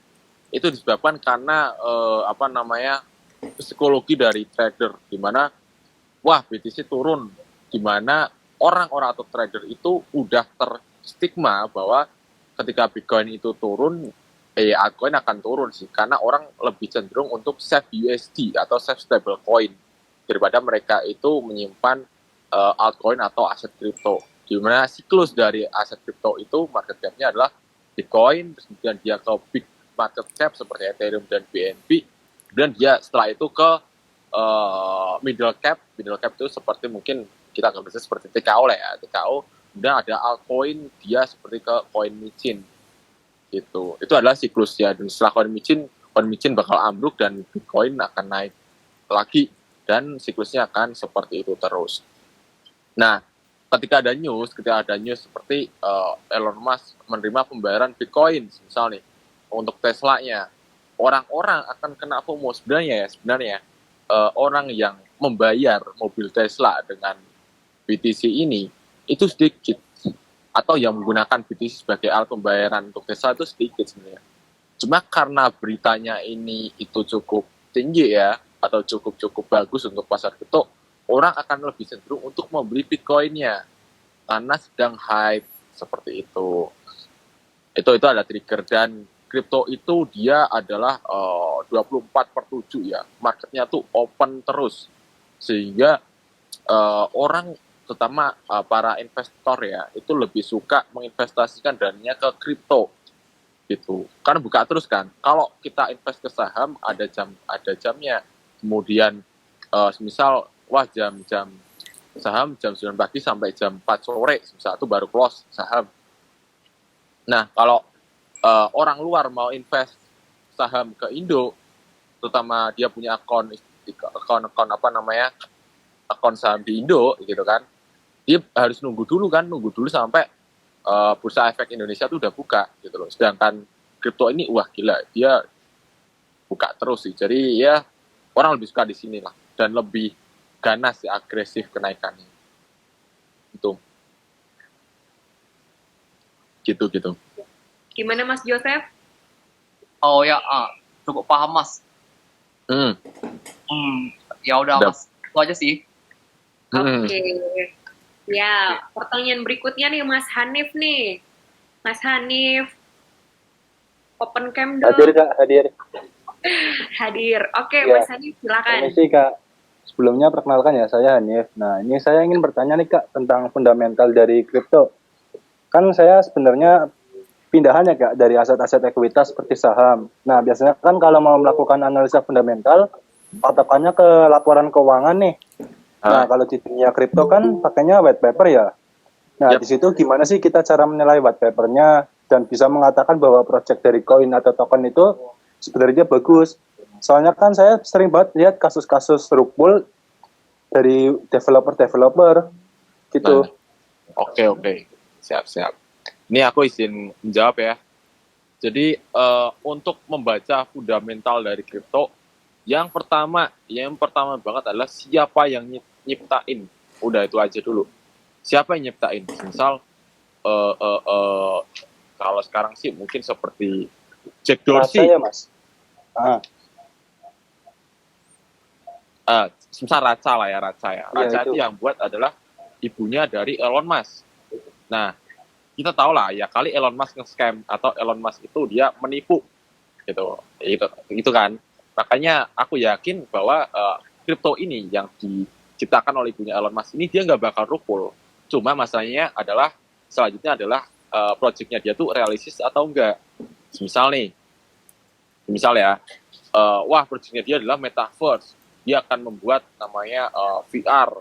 itu disebabkan karena psikologi dari trader, di mana wah BTC turun, di mana orang-orang atau trader itu udah terstigma bahwa ketika Bitcoin itu turun, altcoin akan turun sih, karena orang lebih cenderung untuk save USD atau save stable coin daripada mereka itu menyimpan altcoin atau aset kripto. Di mana siklus dari aset kripto itu market cap-nya adalah Bitcoin, terus kemudian dia ke big market cap seperti Ethereum dan BNB, kemudian dia setelah itu ke middle cap itu seperti mungkin kita nggak bisa seperti TKO lah ya, TKO. Kemudian ada altcoin, dia seperti ke coin micin gitu. Itu adalah siklusnya, dan setelah coin micin bakal ambruk dan Bitcoin akan naik lagi, dan siklusnya akan seperti itu terus. Nah, ketika ada news seperti Elon Musk menerima pembayaran Bitcoin misal nih untuk Tesla-nya, orang-orang akan kena FOMO. Sebenarnya orang yang membayar mobil Tesla dengan BTC ini itu sedikit, atau yang menggunakan BTC sebagai alat pembayaran untuk Tesla itu sedikit sebenarnya. Cuma karena beritanya ini itu cukup tinggi ya, atau cukup bagus untuk pasar kripto, orang akan lebih cenderung untuk membeli Bitcoin-nya karena sedang hype seperti itu. Itu ada trigger, dan kripto itu dia adalah 24/7 ya, marketnya tuh open terus, sehingga orang terutama para investor ya itu lebih suka menginvestasikan dananya ke kripto gitu, karena buka terus kan. Kalau kita invest ke saham ada jamnya, kemudian misal jam saham jam 9 pagi sampai jam 4 sore misal itu baru close saham. Nah, kalau orang luar mau invest saham ke Indo, terutama dia punya akun saham di Indo gitu kan, dia harus nunggu dulu sampai bursa efek Indonesia tuh udah buka gitu loh. Sedangkan kripto ini wah gila, dia buka terus sih. Jadi ya orang lebih suka di sini lah, dan lebih ganas ya, agresif kenaikannya. Itu. Gitu. Gimana Mas Joseph? Oh ya, cukup paham Mas. Ya udah Mas, itu aja sih. Oke. Ya, pertanyaan berikutnya nih Mas Hanif nih. Mas Hanif, open cam dong. Hadir Kak, hadir. Hadir. Oke, Ya. Mas Hanif silakan. Permisi Kak. Sebelumnya perkenalkan ya, saya Hanif. Nah, ini saya ingin bertanya nih Kak tentang fundamental dari kripto. Kan saya sebenarnya pindahannya Kak dari aset-aset ekuitas seperti saham. Nah, biasanya kan kalau mau melakukan analisa fundamental, patokannya ke laporan keuangan nih. Nah, kalau di dunia kripto kan pakainya white paper ya. Nah, di situ gimana sih kita cara menilai white papernya dan bisa mengatakan bahwa project dari koin atau token itu sebenarnya bagus. Soalnya kan saya sering banget lihat kasus-kasus rug pull dari developer-developer gitu. Oke. Siap. Ini aku izin menjawab ya. Jadi untuk membaca fundamental dari kripto, yang pertama banget adalah siapa yang nyiptain. Udah itu aja dulu. Siapa yang nyiptain? Misal kalau sekarang sih mungkin seperti Jack Dorsey. Ya, Mas. Misal Raca lah ya, Raca ya. Raca itu yang buat adalah ibunya dari Elon Musk. Nah, kita tahu lah ya kali Elon Musk nge-scam atau Elon Musk itu dia menipu gitu. Itu kan. Makanya aku yakin bahwa kripto ini yang diciptakan oleh ibunya Elon Musk ini dia nggak bakal rug pull. Cuma masalahnya adalah selanjutnya adalah projectnya dia tuh realistis atau enggak. Misal ya, wah projectnya dia adalah metaverse. Dia akan membuat namanya VR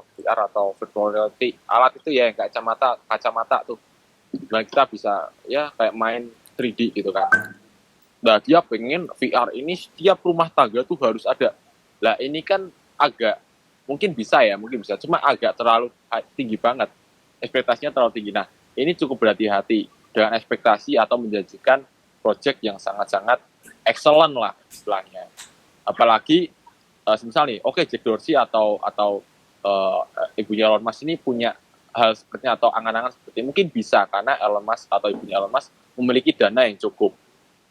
atau virtual reality, alat itu ya kacamata tuh. Dan kita bisa ya kayak main 3D gitu kan. Nah dia pengen VR ini setiap rumah tangga tuh harus ada. Lah ini kan agak mungkin bisa, cuma agak terlalu tinggi banget. Ekspektasinya terlalu tinggi. Nah ini cukup berhati-hati dengan ekspektasi atau menjanjikan project yang sangat-sangat excellent lah istilahnya. Apalagi misal nih, Jack Dorsey atau ibunya Elon Musk ini punya hal seperti atau angan-angan seperti mungkin bisa karena Elon Musk atau ibunya Elon Musk memiliki dana yang cukup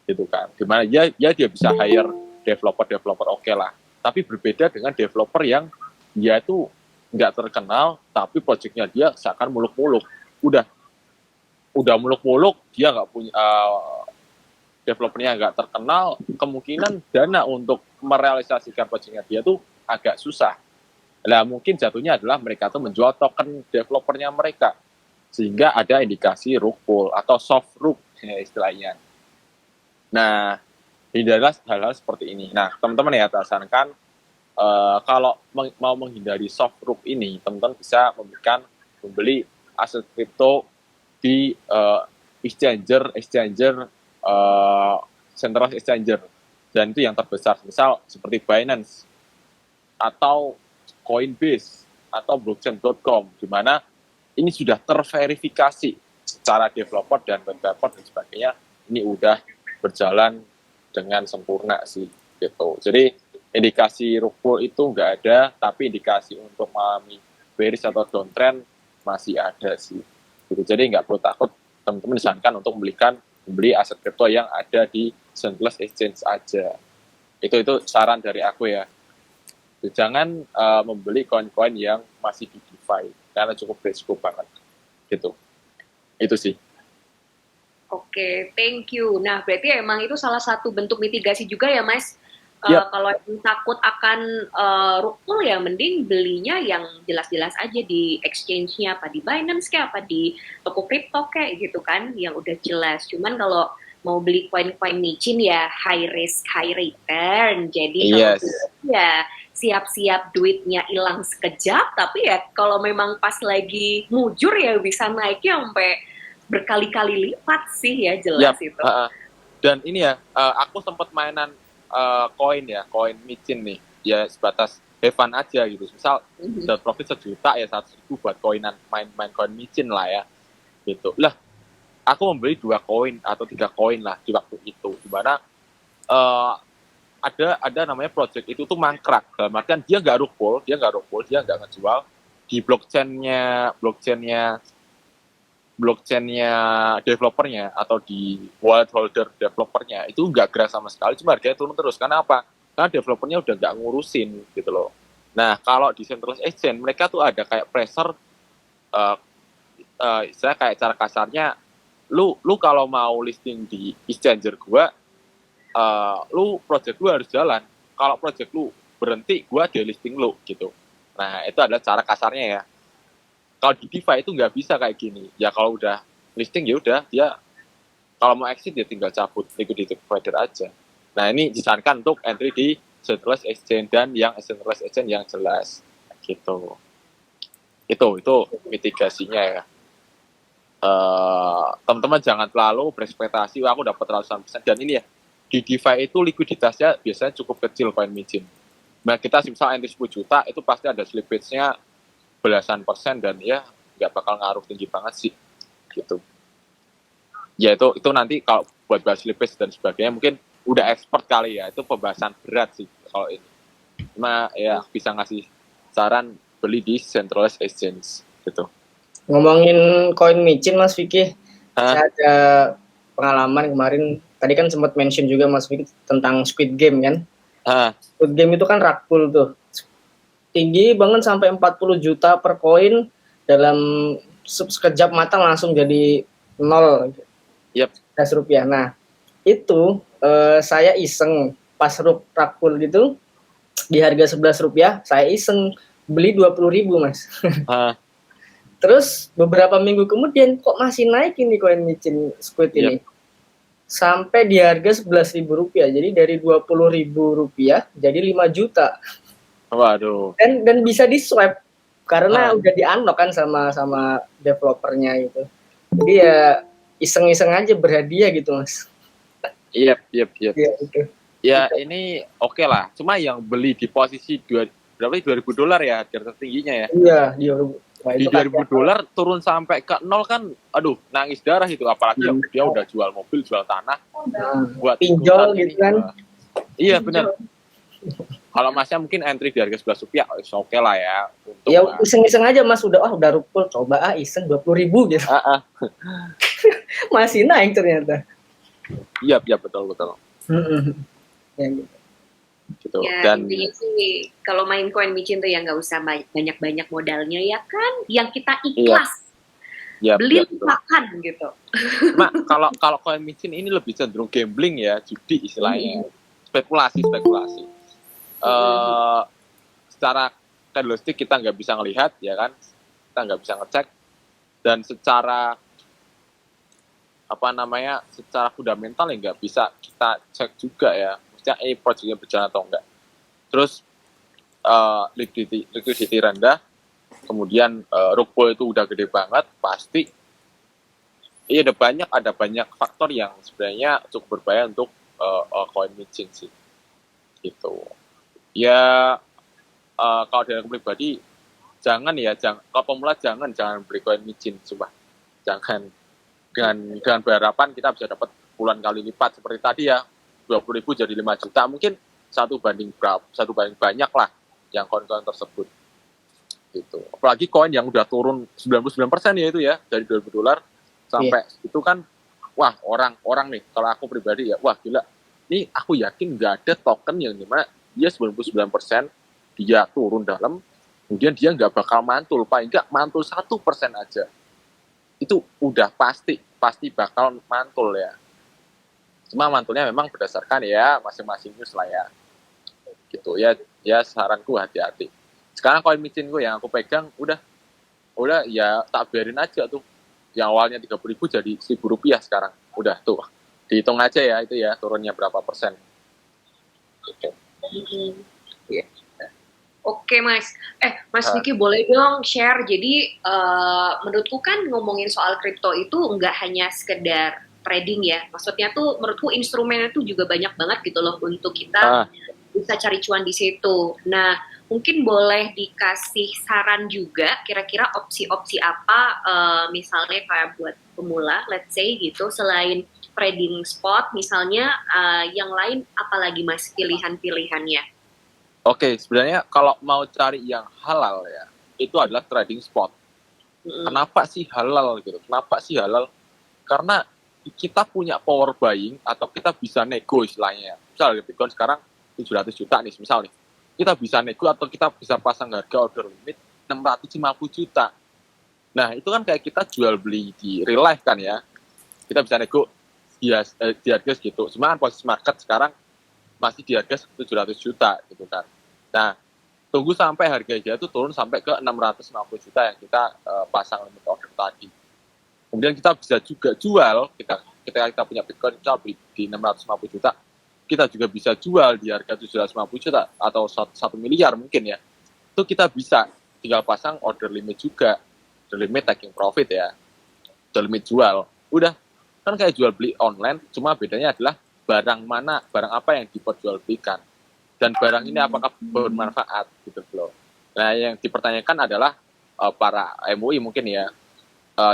gitu kan. Dimana dia bisa hire developer oke lah. Tapi berbeda dengan developer yang dia itu nggak terkenal tapi projectnya dia seakan muluk-muluk. Udah muluk-muluk, dia nggak punya developernya nggak terkenal, kemungkinan dana untuk merealisasikan projectnya dia tuh agak susah. Nah mungkin jatuhnya adalah mereka tuh menjual token developernya mereka, sehingga ada indikasi rug pull atau soft rug ya istilahnya. Nah hindarilah hal-hal seperti ini. Nah teman-teman ya sarankan kalau mau menghindari soft rug ini, teman-teman bisa membeli aset kripto di exchanger centralized exchanger, dan itu yang terbesar, misal seperti Binance atau Coinbase atau blockchain.com, di mana ini sudah terverifikasi secara developer dan developer dan sebagainya, ini udah berjalan dengan sempurna sih gitu. Jadi indikasi rug pull itu nggak ada, tapi indikasi untuk mengalami bearish atau downtrend masih ada sih gitu. Jadi nggak perlu takut, teman-teman disarankan untuk membeli aset kripto yang ada di centralized exchange aja. Itu saran dari aku ya. Jangan membeli koin-koin yang masih di DeFi karena cukup beresiko banget. Gitu. Itu sih. Oke, thank you. Nah, berarti emang itu salah satu bentuk mitigasi juga ya, Mas. Kalau takut akan rug pull ya mending belinya yang jelas-jelas aja di exchange-nya, apa di Binance kayak apa di toko kripto kayak gitu kan, yang udah jelas. Cuman kalau mau beli koin-koin micin ya high risk high return. Jadi ya siap-siap duitnya hilang sekejap, tapi ya kalau memang pas lagi mujur ya bisa naiknya sampai berkali-kali lipat sih ya, jelas itu. Dan ini ya, aku sempat mainan koin micin nih, ya sebatas have fun aja gitu. Misal dapat profit 1 juta ya 100.000 buat main koin micin lah ya gitu. Lah aku membeli 2 koin atau 3 koin lah di waktu itu, dimana ada namanya project itu tuh mangkrak, dalam artian dia nggak rug pull, dia nggak ngejual di blockchainnya developernya atau di wallet holder developernya itu nggak gerak sama sekali, cuma harganya turun terus. Karena apa? Karena developernya udah nggak ngurusin gitu loh. Nah kalau di centralized exchange mereka tuh ada kayak pressure, saya kayak cara kasarnya, lu kalau mau listing di exchanger gua, lu project lu harus jalan. Kalau project lu berhenti, gua delisting lu gitu. Nah itu adalah cara kasarnya ya. Kalau di DeFi itu nggak bisa kayak gini. Ya kalau udah listing ya udah dia Kalau mau exit ya tinggal cabut liquidity provider aja. Nah ini disarankan untuk entry di centralized exchange dan yang centralized exchange yang jelas gitu. Itu mitigasinya ya. Teman-teman jangan terlalu berekspektasi wah aku dapat ratusan persen, dan ini ya di DeFi itu likuiditasnya biasanya cukup kecil koin micin. Nah kita misalnya entry 10 juta itu pasti ada slippage-nya belasan persen dan ya nggak bakal ngaruh tinggi banget sih gitu. Ya itu nanti kalau buat bahas slippage dan sebagainya mungkin udah expert kali ya, itu pembahasan berat sih kalau ini. Cuma ya bisa ngasih saran beli di centralized exchange gitu. Ngomongin koin micin Mas Vicky, saya ada pengalaman kemarin, tadi kan sempat mention juga Mas Vicky tentang Squid Game kan. Squid Game itu kan rug pull tuh, tinggi banget sampai 40 juta per koin, dalam sekejap mata langsung jadi 0 rupiah. Nah itu saya iseng pas rug pull gitu di harga 11 rupiah, saya iseng beli 20.000 Mas. Terus beberapa minggu kemudian kok masih naik ini koin micin Squid ini. Sampai di harga 11.000 rupiah. Jadi dari 20.000 rupiah jadi 5 juta. Waduh. Dan bisa di swap karena udah di unlock kan sama developernya gitu. Jadi ya iseng-iseng aja berhadiah gitu Mas. Iya. Ya, gitu. Ya ini oke lah. Cuma yang beli di posisi berapa $2.000 ya harga tertingginya ya. Iya, di $2.000 turun sampai ke 0 kan, aduh nangis darah itu, apalagi dia udah jual mobil, jual tanah, buat pinjol gitu kan. Iya benar. Kalau Masnya mungkin entry di harga 11 rupiah, oke lah ya. Ya iseng-iseng aja Mas, udah rupul, coba iseng 20.000 gitu. Masih naik ternyata. Iya betul. Ya gitu. Gitu. Ya, dan intinya sih kalau main koin micin tuh ya nggak usah banyak modalnya ya kan, yang kita ikhlas beli makan gitu. Mak kalau koin micin ini lebih cenderung gambling ya, judi istilahnya, spekulasi. Secara candlestick kita nggak bisa ngelihat ya kan, kita nggak bisa ngecek, dan secara secara fundamental ya nggak bisa kita cek juga ya. Ini proyeknya berjalan atau enggak. Terus liquidity rendah, kemudian rug pull itu udah gede banget, pasti ada banyak faktor yang sebenarnya cukup berbahaya untuk koin micin sih gitu ya. Kalau dari aku pribadi kalau pemula jangan beli koin micin, coba jangan dengan berharapan kita bisa dapat puluhan kali lipat seperti tadi ya, 20.000 jadi 5 juta, mungkin satu banding banyak lah yang koin-koin tersebut gitu. Apalagi koin yang udah turun 99% ya itu ya, dari $2.000 sampai itu kan, wah orang nih, kalau aku pribadi ya, wah gila, ini aku yakin nggak ada token yang dimana dia 99% dia turun dalam, kemudian dia nggak bakal mantul, paling nggak mantul 1% aja, itu udah pasti bakal mantul ya. Cuma mantulnya memang berdasarkan ya masing-masing news lah ya gitu ya. Saranku hati-hati. Sekarang koin micinku yang aku pegang udah ya tak biarin aja tuh, yang awalnya 30.000 jadi 1.000 rupiah sekarang, udah tuh dihitung aja ya itu ya turunnya berapa persen gitu. Oke Mas, Mas Vicky boleh dong share. Jadi menurutku kan ngomongin soal kripto itu nggak hanya sekedar trading ya, maksudnya tuh menurutku instrumennya tuh juga banyak banget gitu loh untuk kita bisa cari cuan di situ. Nah mungkin boleh dikasih saran juga kira-kira opsi-opsi apa misalnya kayak buat pemula let's say gitu, selain trading spot misalnya, yang lain apalagi Mas pilihan-pilihannya? Oke, sebenarnya kalau mau cari yang halal ya itu adalah trading spot. Kenapa sih halal gitu? Karena kita punya power buying atau kita bisa nego istilahnya. Misalnya Bitcoin sekarang 700 juta nih misal nih. Kita bisa nego atau kita bisa pasang harga order limit 650 juta. Nah, itu kan kayak kita jual beli di real life kan ya. Kita bisa nego di harga segitu. Cuma posisi market sekarang masih di harga 700 juta gitu kan. Nah, tunggu sampai harganya itu turun sampai ke 650 juta yang kita pasang limit order tadi. Kemudian kita bisa juga jual, kita ketika kita punya Bitcoin kita beli di 650 juta, kita juga bisa jual di harga 750 juta atau 1 miliar mungkin ya. Itu kita bisa tinggal pasang order limit juga, order limit taking profit ya, order limit jual. Udah, kan kayak jual beli online, cuma bedanya adalah barang apa yang diperjualbelikan. Dan barang ini apakah bermanfaat gitu loh. Nah, yang dipertanyakan adalah para MUI mungkin ya.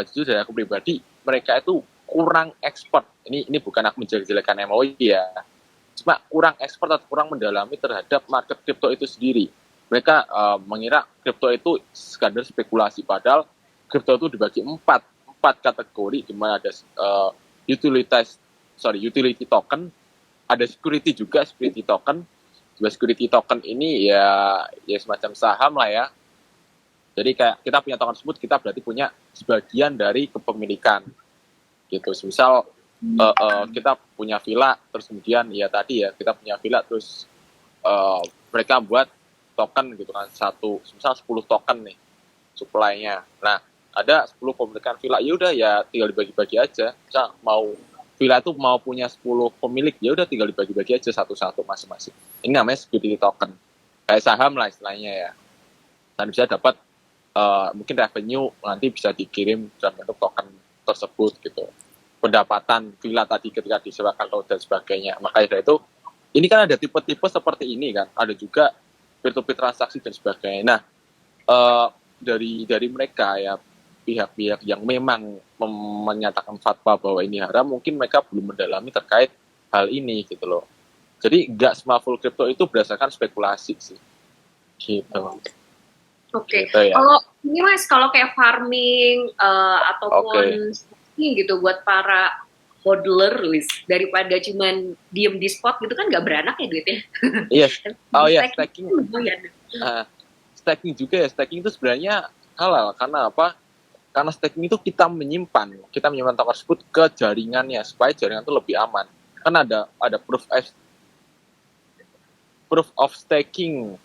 Jujur dari aku pribadi, mereka itu kurang expert. Ini bukan aku menjelek-jelekan MUI ya. Cuma kurang expert atau kurang mendalami terhadap market kripto itu sendiri. Mereka mengira kripto itu sekadar spekulasi, padahal kripto itu dibagi empat kategori, di mana ada utility token, ada security juga, security token. Security token ini ya semacam saham lah ya. Jadi kayak kita punya token tersebut, kita berarti punya sebagian dari kepemilikan gitu. Misal kita punya villa, terus kemudian ya tadi ya kita punya villa, terus mereka buat token gitu kan, misal 10 token nih supply-nya. Nah, ada 10 pemilikan villa, ya udah ya tinggal dibagi-bagi aja. Misal mau villa itu mau punya 10 pemilik, ya udah tinggal dibagi-bagi aja satu-satu masing-masing. Ini namanya security token. Kayak saham lah istilahnya ya. Dan bisa dapat mungkin revenue nanti bisa dikirim dalam bentuk token tersebut gitu. Pendapatan villa tadi ketika disewakan dan sebagainya. Makanya dari itu, ini kan ada tipe-tipe seperti ini kan. Ada juga peer-to-peer transaksi dan sebagainya. Nah, dari mereka ya, pihak-pihak yang memang menyatakan fatwa bahwa ini haram, mungkin mereka belum mendalami terkait hal ini gitu loh. Jadi nggak semua full crypto itu berdasarkan spekulasi sih. Gitu. Oke. Gitu ya. Kalau ini Mas, kalau kayak farming ataupun gitu buat para hodler, daripada cuman diem di spot gitu kan nggak beranak ya duitnya. Iya. Oh ya, Stacking. Stacking juga ya. Stacking itu sebenarnya halal karena apa? Karena stacking itu kita menyimpan token tersebut ke jaringannya supaya jaringan itu lebih aman. Kan ada proof of staking.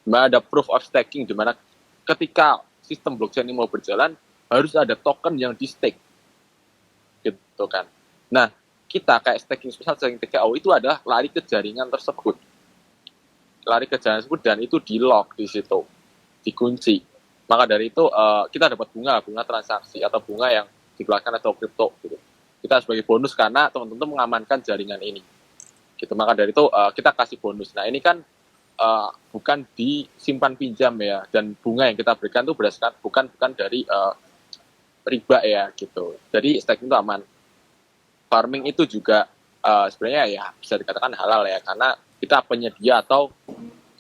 Ada proof of staking di mana ketika sistem blockchain ini mau berjalan harus ada token yang di stake. Gitu kan. Nah, kita kayak staking spesial staking TKO itu adalah lari ke jaringan tersebut. Dan itu di-lock di situ. Dikunci. Maka dari itu kita dapat bunga transaksi atau bunga yang dikeluarkan atau kripto gitu. Kita sebagai bonus karena teman-teman mengamankan jaringan ini. Gitu. Maka dari itu kita kasih bonus. Nah, ini kan bukan disimpan pinjam ya, dan bunga yang kita berikan itu berdasarkan bukan dari riba ya gitu. Jadi staking itu aman. Farming itu juga sebenarnya ya bisa dikatakan halal ya, karena kita penyedia atau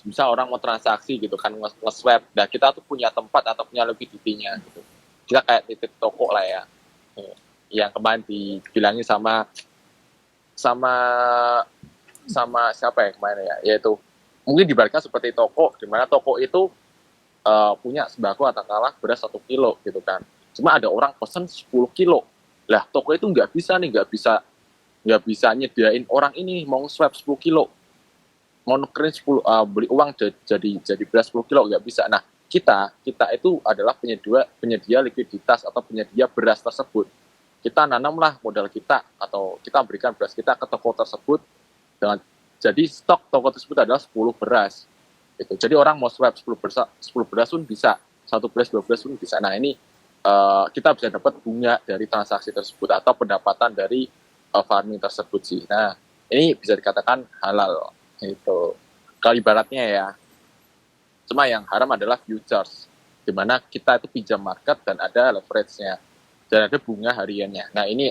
misal orang mau transaksi gitu kan, nge-swap, nah kita tuh punya tempat atau punya liquidity-nya gitu. Kita kayak titip toko lah ya, yang kemarin dibilangin sama siapa ya kemarin ya, yaitu mungkin dibalikkan seperti toko, di mana toko itu punya sembako katakanlah beras 1 kilo gitu kan, cuma ada orang pesen 10 kilo, lah toko itu nggak bisa nyediain orang ini mau swap 10 kilo, mau nukerin 10 beli uang jadi beras 10 kilo nggak bisa. Nah, kita itu adalah penyedia likuiditas atau penyedia beras tersebut. Kita nanamlah modal kita atau kita berikan beras kita ke toko tersebut dengan jadi stok toko tersebut adalah 10 beras. Gitu. Jadi orang mau swap 10 beras pun bisa, 1 beras 2 beras pun bisa. Nah, ini kita bisa dapat bunga dari transaksi tersebut atau pendapatan dari farming tersebut sih. Nah, ini bisa dikatakan halal. Itu kalau ibaratnya ya, cuma yang haram adalah futures, di mana kita itu pinjam market dan ada leverage-nya dan ada bunga hariannya. Nah, ini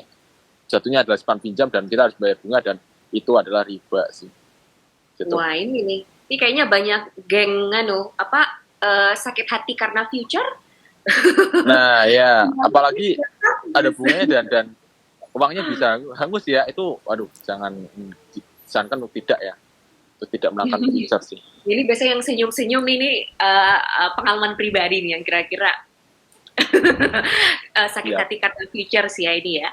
jatuhnya adalah simpan pinjam dan kita harus bayar bunga, dan itu adalah riba sih gitu. Wah, ini kayaknya banyak geng sakit hati karena future. Nah ya, apalagi ada bunganya dan uangnya bisa hangus ya, itu waduh, jangan kan tidak ya, itu tidak melakukan future sih. Ini biasanya yang senyum-senyum ini pengalaman pribadi nih yang kira-kira sakit hati karena future sih ya ini ya.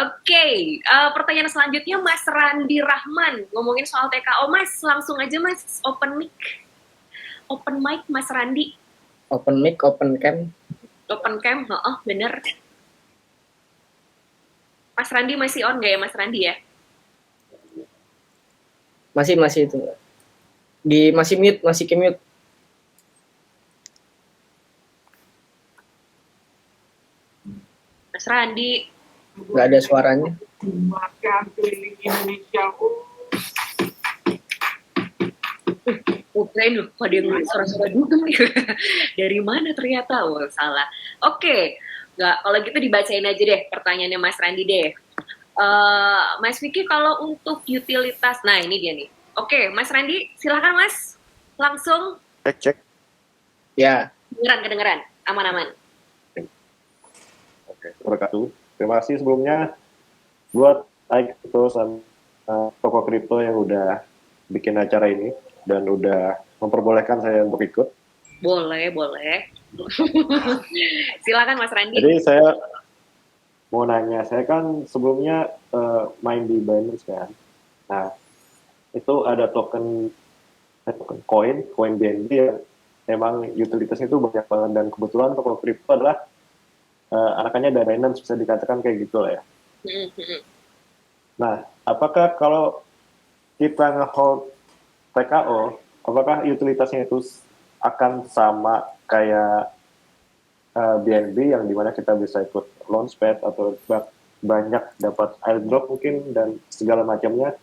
Oke, pertanyaan selanjutnya Mas Randi Rahman ngomongin soal TKO. Mas, langsung aja Mas, open mic Mas Randi. Open mic, open cam. Bener. Mas Randi masih on nggak ya Mas Randi ya? Masih itu. Masih mute, masih ke-mute. Mas Randi. Nggak ada suaranya. Makan keliling Indonesia. Kirain loh, kok ada yang suara-suara duduk nih. Dari mana ternyata? Oh, salah. Oke, nggak, kalau gitu dibacain aja deh pertanyaannya Mas Randi deh. Mas Vicky, kalau untuk utilitas, nah ini dia nih. Oke, Mas Randi, silakan Mas, langsung. Cek. Ya. Kedengeran, aman-aman. Oke, wabarakatuh. Terima kasih sebelumnya buat Aiko sama toko kripto yang udah bikin acara ini dan udah memperbolehkan saya untuk ikut. Boleh. Silakan Mas Randi. Jadi saya mau nanya, saya kan sebelumnya main di Binance kan. Nah, itu ada token koin BNB yang memang utilitasnya itu banyak banget, dan kebetulan toko kripto adalah anakannya dari Binance, bisa dikatakan kayak gitu lah ya. Nah, apakah kalau kita nge-hold TKO, apakah utilitasnya itu akan sama kayak BNB yang dimana kita bisa ikut launchpad atau banyak dapat airdrop mungkin dan segala macamnya,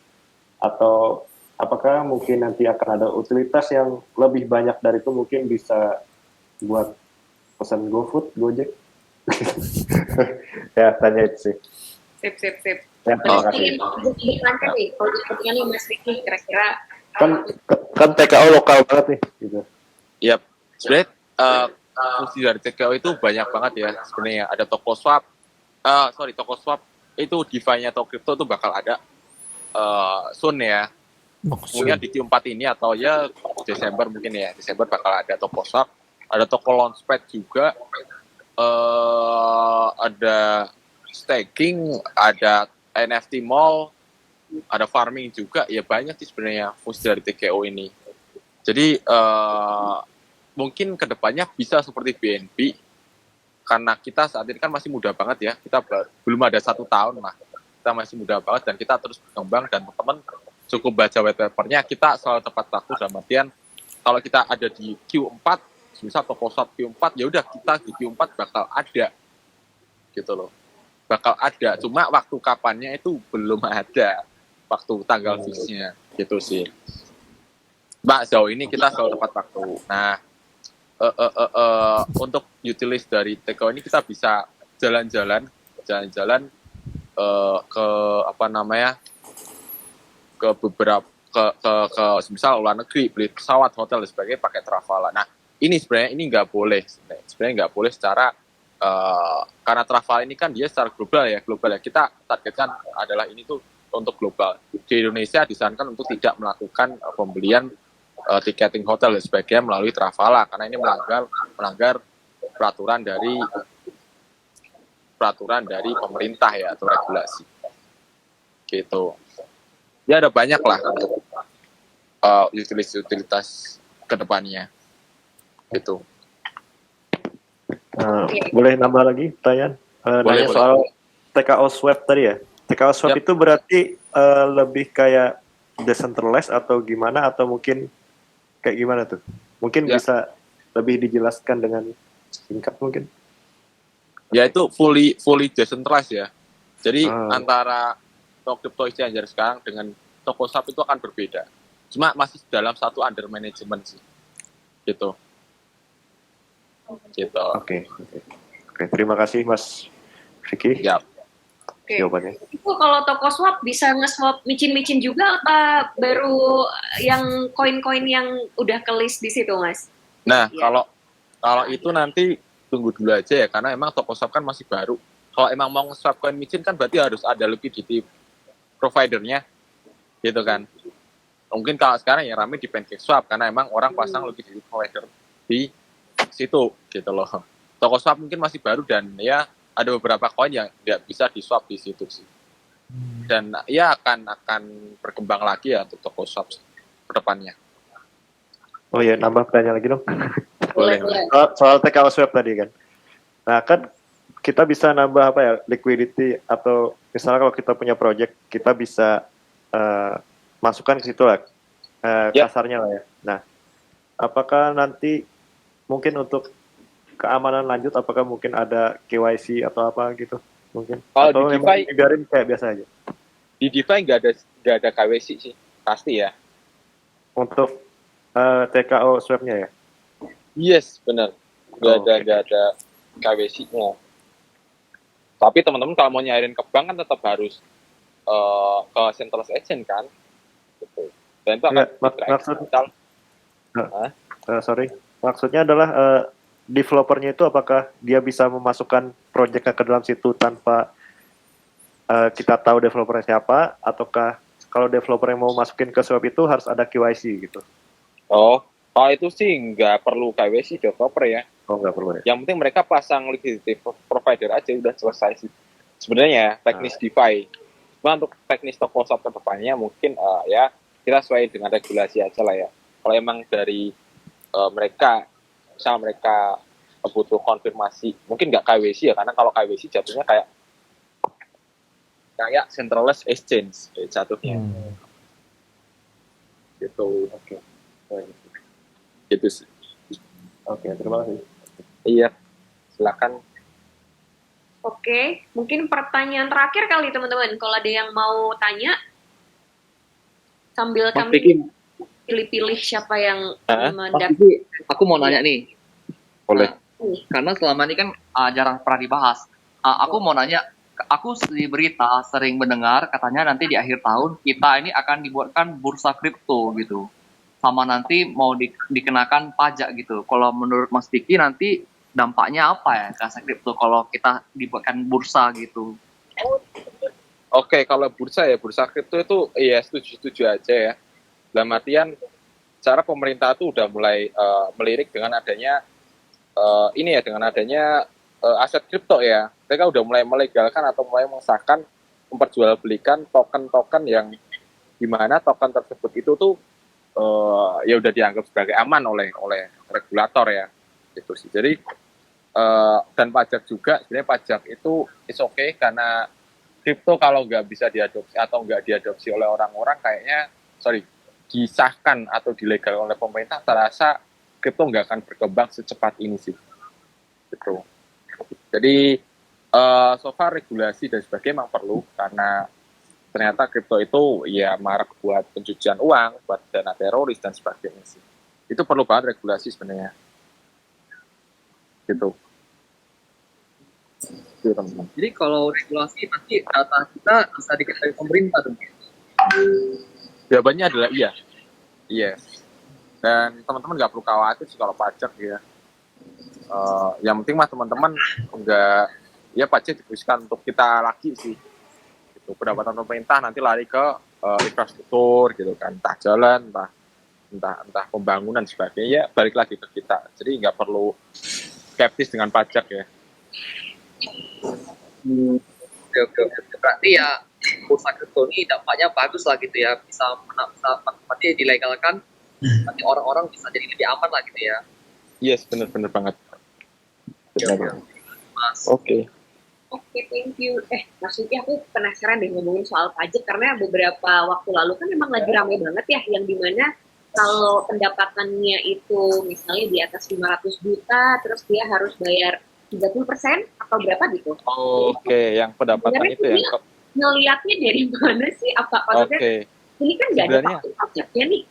atau apakah mungkin nanti akan ada utilitas yang lebih banyak dari itu, mungkin bisa buat pesan GoFood, Gojek? Ya, tanya itu sih. Sip. Ya, terima kasih. Nih, kalau pertanyaannya Mas Vicky, kira-kira Kan TKO lokal banget nih gitu. Yap, sebenarnya fungsi dari TKO itu banyak banget ya sebenarnya. Ada toko swap itu DeFi-nya atau kripto itu bakal ada soon ya. Mungkin di Q4 ini atau ya Desember mungkin ya. Desember bakal ada toko swap, ada toko launchpad juga, ada staking, ada NFT mall, ada farming juga, ya banyak sih sebenarnya fungsi dari TKO ini. Jadi mungkin kedepannya bisa seperti BNB, karena kita saat ini kan masih muda banget ya, kita belum ada 1 tahun lah, kita masih muda banget dan kita terus berkembang, dan teman-teman cukup baca white paper-nya, kita selalu tepat waktu, dalam artian kalau kita ada di Q4, misal toko swap Q4, ya udah kita di Q4 bakal ada, gitu loh, bakal ada, cuma waktu kapannya itu belum ada. Waktu tanggal fixnya gitu sih Mbak, sejauh ini kita selalu tepat waktu. Nah, untuk utilis dari TKO ini kita bisa jalan-jalan ke apa namanya, ke beberapa ke misal luar negeri, beli pesawat, hotel dan sebagainya pakai Travala. Nah, ini sebenarnya nggak boleh secara karena Travala ini kan dia secara global ya, kita targetkan adalah ini tuh untuk global. Di Indonesia disarankan untuk tidak melakukan pembelian tiketing hotel dan sebagainya melalui Travala, karena ini melanggar peraturan dari pemerintah ya, atau regulasi. Gitu. Ya ada banyak lah untuk utilitas kedepannya. Gitu. Boleh nambah lagi pertanyaan? Nanya soal TKO Swap tadi ya. TKO Swap itu berarti lebih kayak decentralized atau gimana, atau mungkin kayak gimana tuh? Mungkin bisa lebih dijelaskan dengan singkat mungkin? Ya itu fully decentralized ya. Jadi antara crypto exchanger sekarang dengan toko swap itu akan berbeda. Cuma masih dalam satu under management sih. Gitu. Oke, terima kasih Mas Vicky. Ya. Jawabannya. Itu kalau toko swap bisa nge-swap micin-micin juga apa baru yang koin-koin yang udah ke list di situ, Mas? Nah, kalau itu nanti tunggu dulu aja ya, karena emang toko swap kan masih baru. Kalau emang mau nge-swap koin micin kan berarti harus ada liquidity providernya, gitu kan. Mungkin kalau sekarang ya rame di PancakeSwap, karena emang orang pasang liquidity provider di situ, gitu loh. Toko swap mungkin masih baru dan ya ada beberapa koin yang tidak bisa di-swap di situ sih. Dan ya akan berkembang lagi ya untuk toko swap ke depannya. Oh ya, nambah pertanyaan lagi dong. Boleh. Soal TKO Swap tadi kan. Nah, kan kita bisa nambah apa ya, liquidity atau misalnya kalau kita punya project, kita bisa masukkan ke situ lah, kasarnya lah ya. Nah, apakah nanti mungkin untuk keamanan lanjut, apakah mungkin ada KYC atau apa gitu? Mungkin. Kalau atau di memang DeFi, dibiarin kayak biasa aja? di DeFi nggak ada KYC sih, pasti ya. Untuk TKO swap-nya ya? Yes, benar. Nggak ada KYC-nya. Tapi teman-teman kalau mau nyairin ke bank kan tetap harus ke centralized agent kan, gitu. Dan itu akan maksudnya adalah developernya itu apakah dia bisa memasukkan projectnya ke dalam situ tanpa kita tahu developernya siapa, ataukah kalau developer yang mau masukin ke swap itu harus ada KYC gitu? Oh, kalau itu sih nggak perlu KYC developer ya. Oh, nggak perlu ya? Yang penting mereka pasang liquidity provider aja udah selesai sih. Sebenarnya teknis DeFi. Cuma untuk teknis toko swap ke depannya mungkin ya kita sesuai dengan regulasi aja lah ya. Kalau emang dari mereka, misal mereka butuh konfirmasi, mungkin nggak KYC ya, karena kalau KYC jatuhnya kayak centralized exchange jatuhnya. Gitu. Oke. Gitu sih. Oke, terima kasih. Iya, silakan. Oke, mungkin pertanyaan terakhir kali teman-teman. Kalau ada yang mau tanya, sambil Mas kami Vicky, pilih-pilih siapa yang Mas Vicky, aku mau nanya nih. Boleh. Karena selama ini kan jarang pernah dibahas. Aku mau nanya, aku di berita sering mendengar katanya nanti di akhir tahun kita ini akan dibuatkan bursa kripto gitu. Sama nanti mau dikenakan pajak gitu. Kalau menurut Mas Vicky nanti dampaknya apa ya ke aset kripto kalau kita dibuatkan bursa gitu? Oke, kalau bursa kripto itu ya setuju aja ya. Dalam artian cara pemerintah itu udah mulai melirik dengan adanya dengan adanya aset kripto ya. Mereka udah mulai melegalkan atau mulai mengesahkan memperjualbelikan token-token yang dimana token tersebut itu tuh ya udah dianggap sebagai aman oleh regulator ya. Gitu sih. Jadi dan pajak juga, sebenarnya pajak itu is okay karena kripto kalau nggak bisa diadopsi atau nggak diadopsi oleh orang-orang kayaknya disahkan atau dilegal oleh pemerintah, terasa kripto nggak akan berkembang secepat ini sih. Gitu. Jadi so far regulasi dan sebagainya memang perlu karena ternyata kripto itu ya marak buat pencucian uang, buat dana teroris dan sebagainya sih. Itu perlu banget regulasi sebenarnya. Gitu. Gitu teman-teman. Jadi kalau regulasi nanti data kita bisa diketahui pemerintah dong. Jawabannya adalah iya. Iya. Dan teman-teman nggak perlu khawatir sih kalau pajak ya. Yang penting mah teman-teman nggak, ya pajak dituliskan untuk kita lagi sih. Gitu. Pendapatan pemerintah nanti lari ke infrastruktur gitu kan, entah jalan, entah pembangunan sebagainya, ya balik lagi ke kita. Jadi nggak perlu skeptis dengan pajak ya. Oke. Berarti ya bursa kripto ini dampaknya bagus lah gitu ya, bisa nanti dilegalkan, nanti orang-orang bisa jadi lebih aman lah gitu ya. Yes, benar banget. Mas. Oke, thank you. Maksudnya aku penasaran deh ngomongin soal pajak karena beberapa waktu lalu kan memang lagi ramai banget ya yang dimana kalau pendapatannya itu misalnya di atas 500 juta terus dia harus bayar 30% atau berapa gitu. Oke, yang pendapatan itu ya. Ngelihatnya dari mana sih? Apa maksudnya? Ini kan nggak ada pajaknya nih.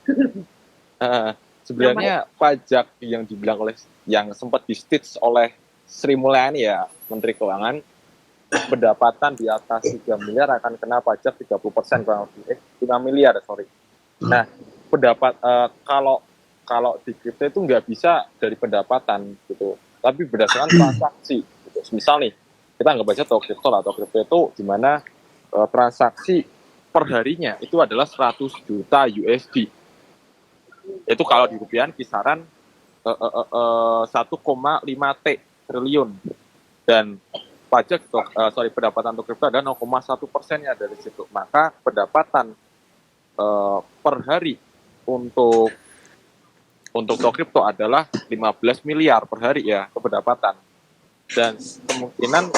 Sebenarnya pajak yang dibilang oleh yang sempat di-stitch oleh Sri Mulyani ya, Menteri Keuangan, pendapatan di atas 3 miliar akan kena pajak 30% kurang lebih. 5 miliar, sorry. Nah, kalau di kripto itu nggak bisa dari pendapatan gitu, tapi berdasarkan transaksi. Gitu. Misal nih, kita nggak baca kripto atau kripto itu di mana transaksi perharinya itu adalah 100 juta USD. Itu kalau di rupiah kisaran 1,5 triliun dan pajak pendapatan untuk kripto ada 0,1%-nya dari situ. Maka pendapatan per hari untuk kripto adalah 15 miliar per hari ya pendapatan. Dan kemungkinan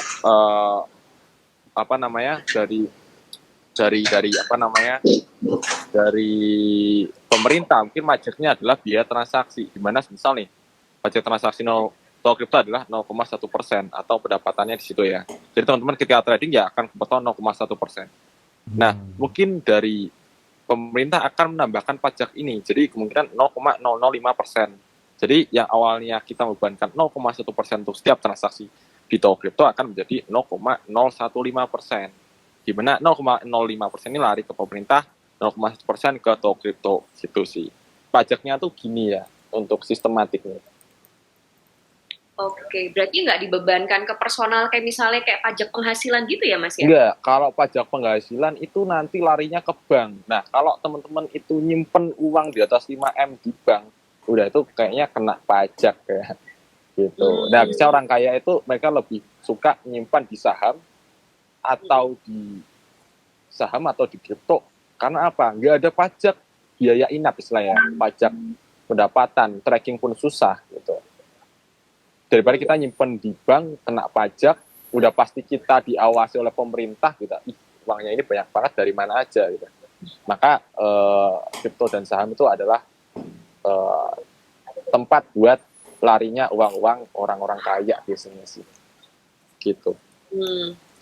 apa namanya dari pemerintah mungkin pajaknya adalah biaya transaksi, di mana misal nih pajak transaksi atau kripto adalah 0,1% atau pendapatannya di situ ya. Jadi teman-teman ketika trading ya akan kepotong 0,1%. Nah, mungkin dari pemerintah akan menambahkan pajak ini, jadi kemungkinan 0,005%. Jadi yang awalnya kita membebankan 0,1% untuk setiap transaksi di toko kripto akan menjadi 0,015%. Di mana 0,05% ini lari ke pemerintah, 0,1% ke toko kripto gitu sih. Pajaknya tuh gini ya untuk sistematiknya. Oke, berarti nggak dibebankan ke personal kayak misalnya kayak pajak penghasilan gitu ya Mas ya? Enggak, kalau pajak penghasilan itu nanti larinya ke bank. Nah, kalau teman-teman itu nyimpen uang di atas 5M di bank, udah itu kayaknya kena pajak ya. Gitu. Nah, bisa orang kaya itu mereka lebih suka nyimpan di saham atau di kripto. Karena apa? Nggak ada pajak biaya inap istilahnya, pajak pendapatan, tracking pun susah gitu. Daripada kita nyimpen di bank, kena pajak, udah pasti kita diawasi oleh pemerintah, gitu. Uangnya ini banyak banget dari mana aja, gitu. Maka kripto dan saham itu adalah tempat buat larinya uang-uang orang-orang kaya biasanya sih, gitu.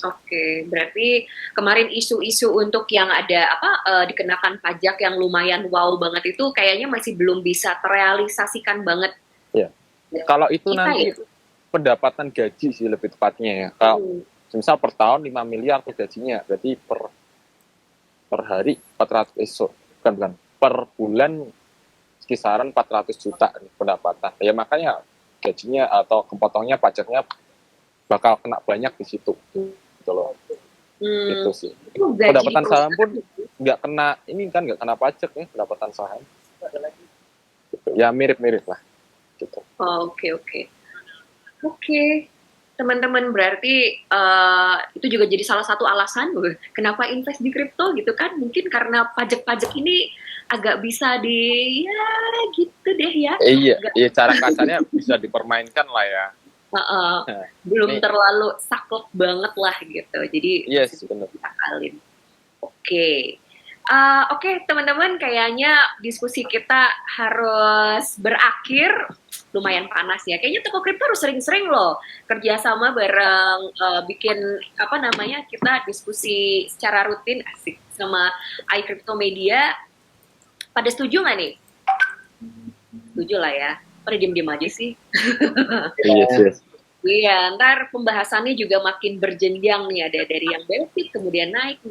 Oke, berarti kemarin isu-isu untuk yang ada dikenakan pajak yang lumayan wow banget itu kayaknya masih belum bisa terrealisasikan banget. Ya. Kalau itu Kita nanti ya? pendapatan gaji sih lebih tepatnya ya. Kalau misal per tahun 5 miliar tuh gajinya, berarti per hari 400 bukan per bulan kisaran 400 juta pendapatan. Ya makanya gajinya atau kepotongnya pajaknya bakal kena banyak di situ. Gitu loh. Itu sih. Pendapatan saham pun nggak kena pajak ya pendapatan saham. Gitu. Ya mirip-mirip lah. Gitu. Oke, teman-teman, berarti itu juga jadi salah satu alasan kenapa invest di kripto gitu kan? Mungkin karena pajak-pajak ini agak bisa gitu deh ya. Iya, cara kasarnya bisa dipermainkan lah ya. Belum terlalu saklek banget lah gitu. Jadi yes, benar. Akalin. Oke, teman-teman, kayaknya diskusi kita harus berakhir. Lumayan panas ya. Kayaknya toko kripto harus sering-sering loh kerjasama bareng, bikin kita diskusi secara rutin asik sama iCrypto Media. Pada setuju nggak nih? Setuju lah ya. Pada diem-diem aja sih. Yes. Iya, ntar pembahasannya juga makin berjenjang nih, ada dari yang basic kemudian naik.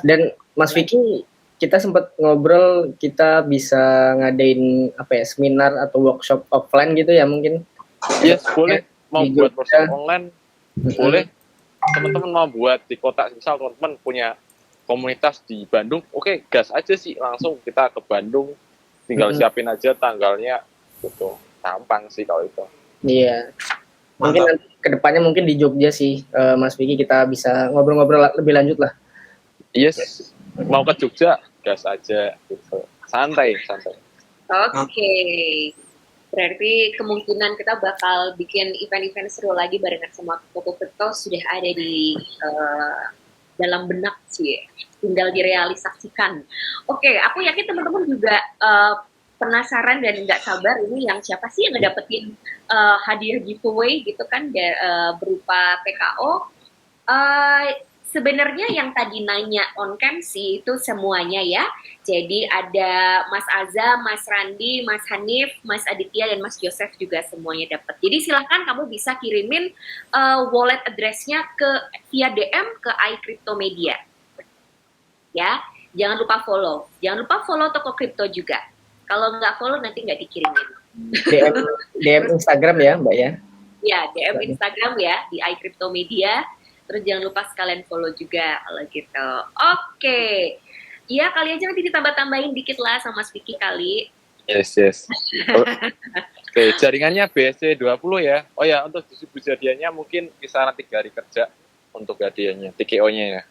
Dan Mas Vicky, kita sempat ngobrol kita bisa ngadain seminar atau workshop offline gitu ya mungkin. Yes, boleh. Mau buat workshop online boleh. Teman-teman mau buat di kota, misal teman-teman punya komunitas di Bandung, oke, gas aja sih, langsung kita ke Bandung, tinggal siapin aja tanggalnya gitu. Gampang sih kalau itu. Iya. Mungkin nanti kedepannya mungkin di Jogja sih, Mas Vicky, kita bisa ngobrol-ngobrol lebih lanjut lah. Yes, mau ke Jogja gas aja gitu. Santai. Oke. Berarti kemungkinan kita bakal bikin event-event seru lagi barengan sama toko kripto sudah ada di dalam benak sih, tinggal direalisasikan. Oke, aku yakin teman-teman juga penasaran dan nggak sabar ini yang siapa sih yang ngedapetin hadiah giveaway gitu kan berupa PKO. Sebenarnya yang tadi nanya on cam sih itu semuanya ya. Jadi ada Mas Aza, Mas Randi, Mas Hanif, Mas Aditya, dan Mas Joseph juga semuanya dapat. Jadi silahkan kamu bisa kirimin wallet address-nya via DM ke iCrypto Media. Ya, jangan lupa follow. Jangan lupa follow toko kripto juga. Kalau nggak follow nanti nggak dikirimin. DM Instagram ya Mbak ya? Ya, DM Instagram ya di iCrypto Media. Terus jangan lupa sekalian follow juga kalau gitu. Oke. Iya, kali aja nanti ditambah-tambahin dikit lah sama Mas Vicky kali. Yes. Oke, jaringannya BSC 20 ya. Oh ya, untuk distribusi hadiahnya mungkin kisaran 3 hari kerja untuk hadiahnya, TKO-nya ya.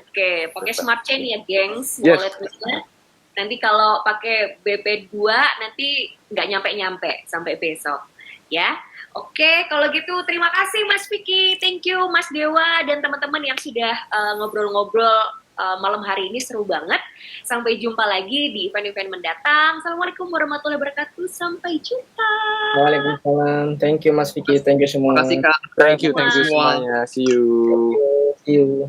Oke, pakai Smart Chain ya, gengs. Yes. Walletnya. Nanti kalau pakai BP2 nanti nggak nyampe-nyampe sampai besok. Ya. Oke, kalau gitu terima kasih Mas Vicky, thank you Mas Dewa dan teman-teman yang sudah ngobrol-ngobrol malam hari ini, seru banget. Sampai jumpa lagi di event-event mendatang. Assalamualaikum warahmatullahi wabarakatuh. Sampai jumpa. Waalaikumsalam. Thank you Mas Vicky, thank you semua. Terima kasih Kak. Thank you semuanya. See you. See you.